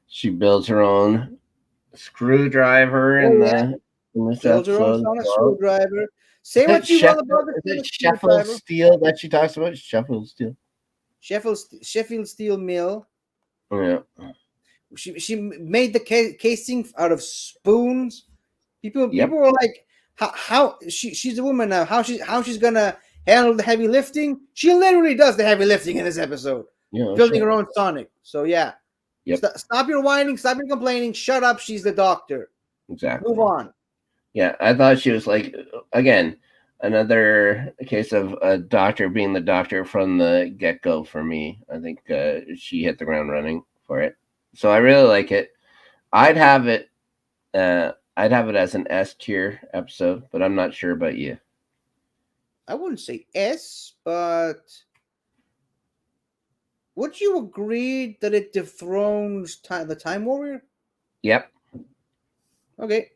She builds her own screwdriver in this Builds her own episode. sonic as well. screwdriver. Say what you want about the Is it sonic Sheffield screwdriver. Steel that she talks about? Sheffield Steel. Sheffield Steel Mill. Yeah. She made the casing out of spoons. People Yep. were like, how she's a woman now. How she's gonna handle the heavy lifting? She literally does the heavy lifting in this episode, Yeah. building her own Sonic. So yeah, Yep. Stop your whining, stop your complaining. Shut up. She's the doctor. Exactly. Move on. Yeah, I thought she was like, again, another case of a doctor being the doctor from the get-go for me. I think she hit the ground running for it. So I really like it. I'd have it as an S tier episode, but I'm not sure about you. I wouldn't say S, but would you agree that it dethrones the Time Warrior? Yep. Okay.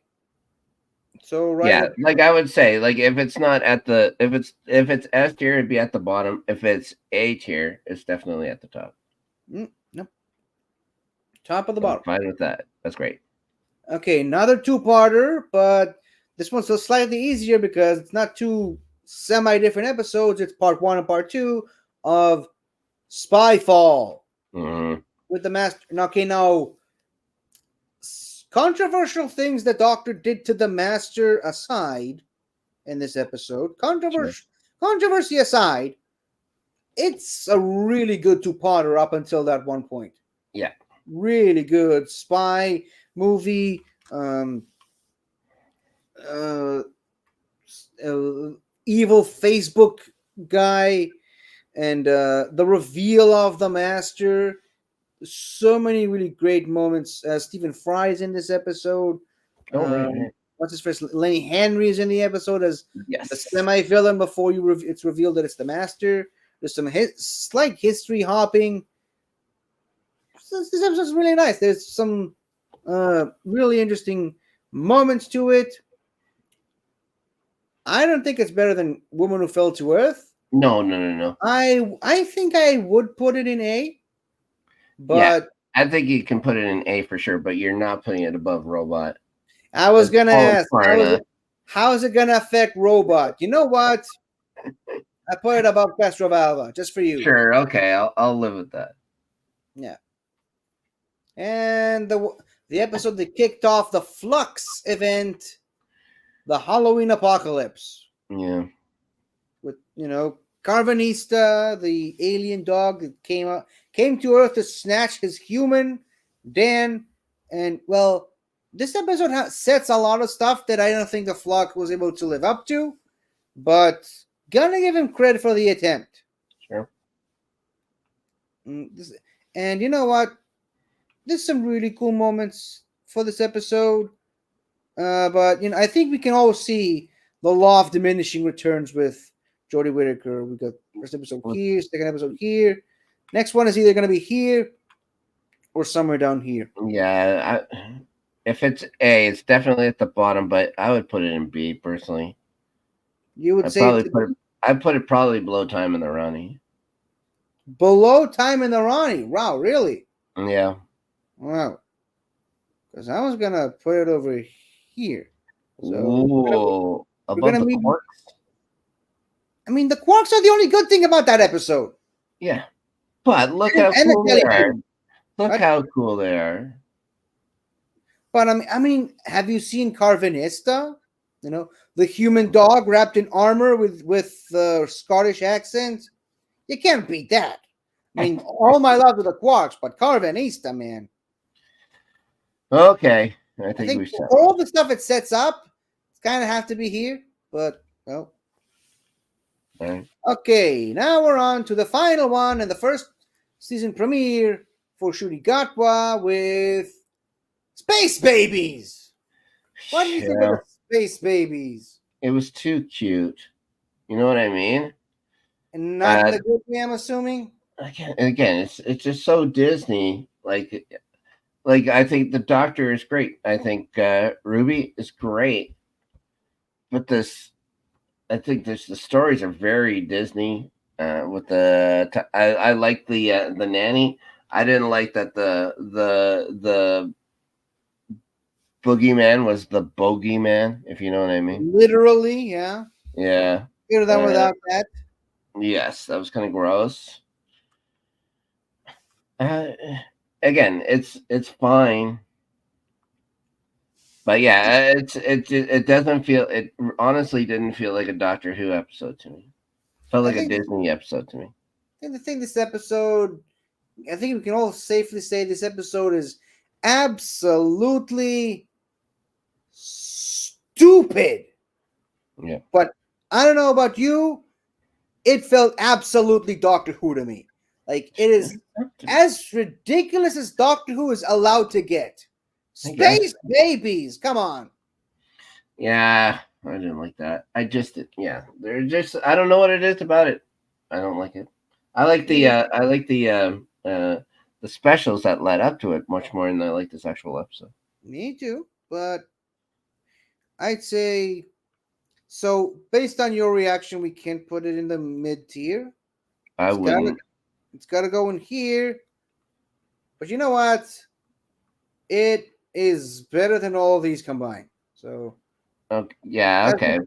So right. Yeah, like I would say, like if it's not at the if it's S tier, it'd be at the bottom. If it's A tier, it's definitely at the top. No. Top of the I'm bottom. fine with that. That's great. Okay, another two-parter, but this one's so slightly easier because it's not two semi-different episodes. It's part 1 and part 2 of Spyfall Mhm. with the Master. Okay, now controversial things the Doctor did to the Master aside in this episode. Controversy aside, it's a really good two-parter up until that one point. Yeah. really good spy movie. Uh, Evil Facebook guy, and the reveal of the master. So many really great moments. Stephen Fry is in this episode. Oh, right. What's his first? Lenny Henry is in the episode as the Yes. semi-villain before it's revealed that it's the master. There's some slight history hopping. This episode's really nice. There's some really interesting moments to it. I don't think it's better than Woman Who Fell to Earth. No. I think I would put it in A, but I think you can put it in A for sure, but you're not putting it above Robot. I was gonna ask, Klarna. how is it gonna affect Robot? You know what? I put it above Castrovalva just for you. Sure, okay, I'll live with that. Yeah. And the episode that kicked off the Flux event, the Halloween Apocalypse, Yeah. with Carvanista, the alien dog that came to Earth to snatch his human Dan, and well, this episode sets a lot of stuff that I don't think the Flock was able to live up to, but gonna give him credit for the attempt. Sure. And you know what? There's some really cool moments for this episode, but I think we can all see the law of diminishing returns with Jodie Whittaker. We got first episode here, second episode here. Next one is either going to be here or somewhere down here. Yeah, if it's A, it's definitely at the bottom, but I would put it in B personally. You would say I'd put it probably below Time in the Ronnie. Below Time in the Ronnie. Wow, really? Yeah. Wow. Because I was gonna put it over here. So Ooh, above the Quarks? I mean, the Quarks are the only good thing about that episode. Yeah. But look how cool they are. Look how cool they are. But I mean, have you seen Carvanista? The human dog wrapped in armor with the Scottish accent. You can't beat that. I mean, all my love to the Quarks, but Carvanista, man. Okay, I think we for all the stuff it sets up, it's kind of have to be here. But well, right. Okay, now we're on to the final one and the first season premiere for Shuri Gatwa with Space Babies. What do you think of Space Babies? It was too cute. You know what I mean? And not the good way, I'm assuming. Again, it's just so Disney. Like I think the Doctor is great. I think Ruby is great. But I think the stories are very Disney. With I like the nanny. I didn't like that the boogeyman was the bogeyman, if you know what I mean. Literally, yeah. Yeah. Better than without that. Yes, that was kind of gross. Again, it's fine, but yeah, it doesn't feel. It honestly didn't feel like a Doctor Who episode to me. It felt like a Disney episode to me. I think this episode, I think we can all safely say this episode is absolutely stupid. Yeah. But I don't know about you, it felt absolutely Doctor Who to me. Like, it is as ridiculous as Doctor Who is allowed to get. Space Babies, come on. Yeah, I didn't like that. They're just, I don't know what it is about it. I don't like it. I like the specials that led up to it much more than I like this actual episode. Me too, but I'd say, so based on your reaction, we can't put it in the mid tier. I wouldn't. It's got to go in here. But you know what? It is better than all these combined. So, okay.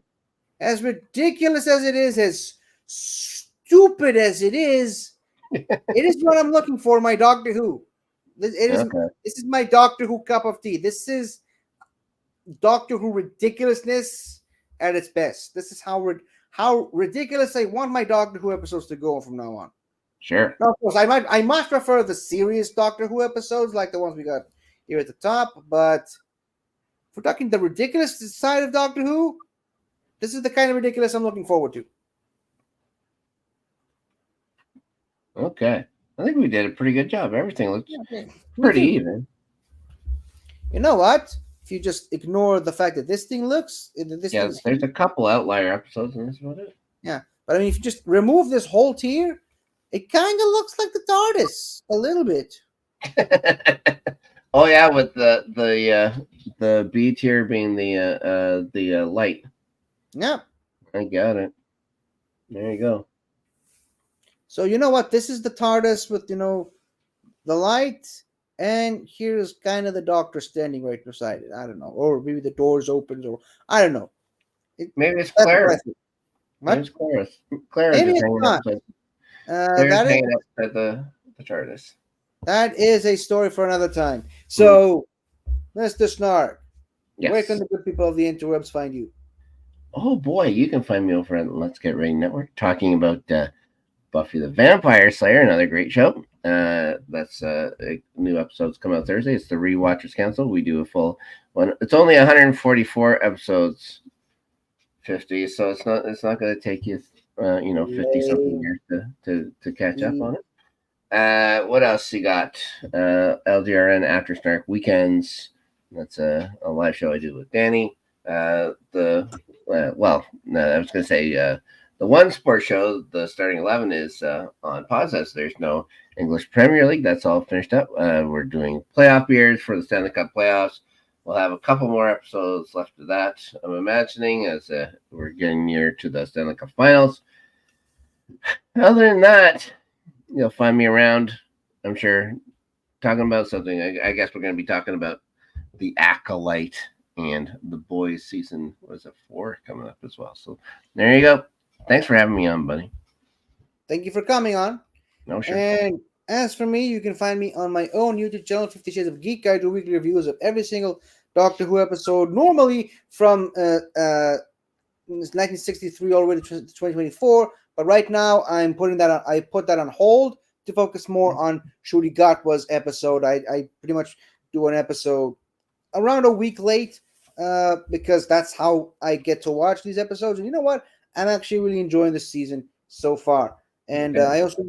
As ridiculous as it is, as stupid as it is what I'm looking for in my Doctor Who. This is my Doctor Who cup of tea. This is Doctor Who ridiculousness at its best. This is how ridiculous I want my Doctor Who episodes to go from now on. Sure. Now, of course, I much prefer the serious Doctor Who episodes, like the ones we got here at the top. But if we're talking the ridiculous side of Doctor Who, this is the kind of ridiculous I'm looking forward to. Okay. I think we did a pretty good job. Everything looks Okay. pretty even. You know what? If you just ignore the fact that this thing looks, Yeah, there's a couple outlier episodes, and that's about it. yeah. But I mean, if you just remove this whole tier, it kind of looks like the TARDIS a little bit. Oh yeah, with the B tier being the light. Yeah. I got it. There you go. So you know what? This is the TARDIS with the light, and here's kind of the Doctor standing right beside it. I don't know, or maybe the doors opens, or I don't know. Maybe it's That's Clara. what I think. What? Maybe it's Clara. Clara Maybe just it's hanging not. outside. That is Hanging outside the TARDIS. that is a story for another time. So, Mr. Snark, Yes. where can the good people of the interwebs find you? Oh boy, you can find me over at Let's Get Ready Network talking about Buffy the Vampire Slayer, another great show. That's new episodes come out Thursday. It's the Rewatchers Council. We do a full one. It's only 144 episodes, 50. So it's not going to take you 50 something years to catch up on it. What else you got? LGRN After Snark Weekends. That's a live show I do with Danny. I was going to say the one sports show, the starting 11, is on pause as there's no English Premier League. That's all finished up. We're doing playoff beers for the Stanley Cup playoffs. We'll have a couple more episodes left of that, I'm imagining, as we're getting near to the Stanley Cup finals. Other than that, you'll find me around, I'm sure, talking about something. I guess we're going to be talking about The Acolyte and The Boys season, 4 coming up as well. So there you go. Thanks for having me on, buddy. Thank you for coming on. No, sure. And as for me, you can find me on my own YouTube channel, 50 Shades of Geek. I do weekly reviews of every single Doctor Who episode, normally from 1963 all the way to 2024. But right now, I put that on hold to focus more on Ncuti Gatwa's episode. I pretty much do an episode around a week late because that's how I get to watch these episodes. And you know what? I'm actually really enjoying this season so far. And I also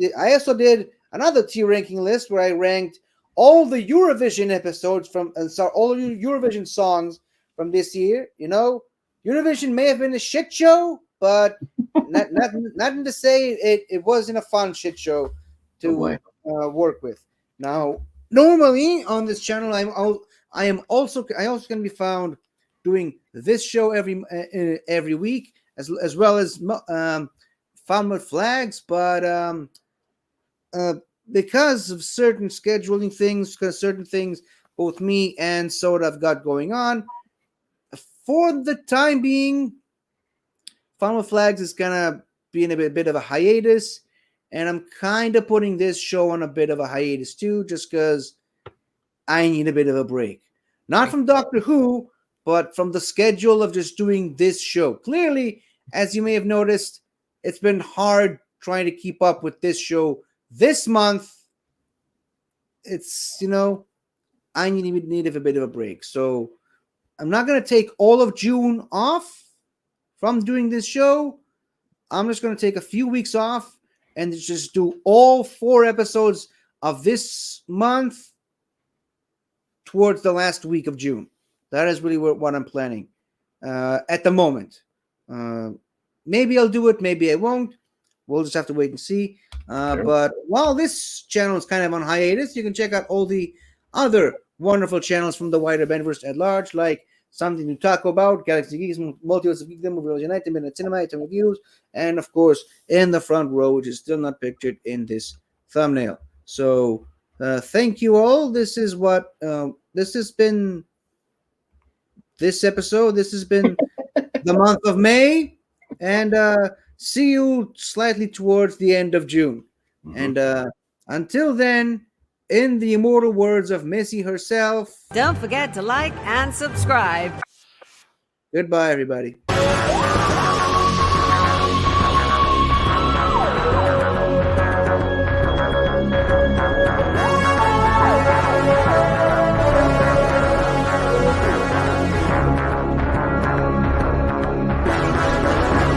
did another tier ranking list where I ranked all the Eurovision episodes all the Eurovision songs from this year. Eurovision may have been a shit show, but nothing to say it wasn't a fun shit show to work with. Now, normally on this channel, I also can be found doing this show every week, as well as Fun with Flags, but because of certain scheduling things, both me and Soda have got going on, for the time being, Fun with Flags is gonna be in a bit of a hiatus, and I'm kind of putting this show on a bit of a hiatus too, just because I need a bit of a break. Not from Doctor Who, but from the schedule of just doing this show. Clearly, as you may have noticed, it's been hard trying to keep up with this show this month. It's, I need a bit of a break. So I'm not going to take all of June off from doing this show. I'm just going to take a few weeks off and just do all 4 episodes of this month towards the last week of June. That is really what I'm planning at the moment. Maybe I'll do it, maybe I won't. We'll just have to wait and see. Sure. But while this channel is kind of on hiatus, you can check out all the other wonderful channels from the wider Benverse at large, like Something to Talk About, Galaxy Geeks, Multiverse of Geekdom, Movie United, Midnight Cinema, Item Reviews, and of course, In the Front Row, which is still not pictured in this thumbnail. So, thank you all. This is what this has been. This episode. This has been the month of May, and see you slightly towards the end of June. Mm-hmm. And until then, in the immortal words of Missy herself, Don't forget to like and subscribe. goodbye, everybody.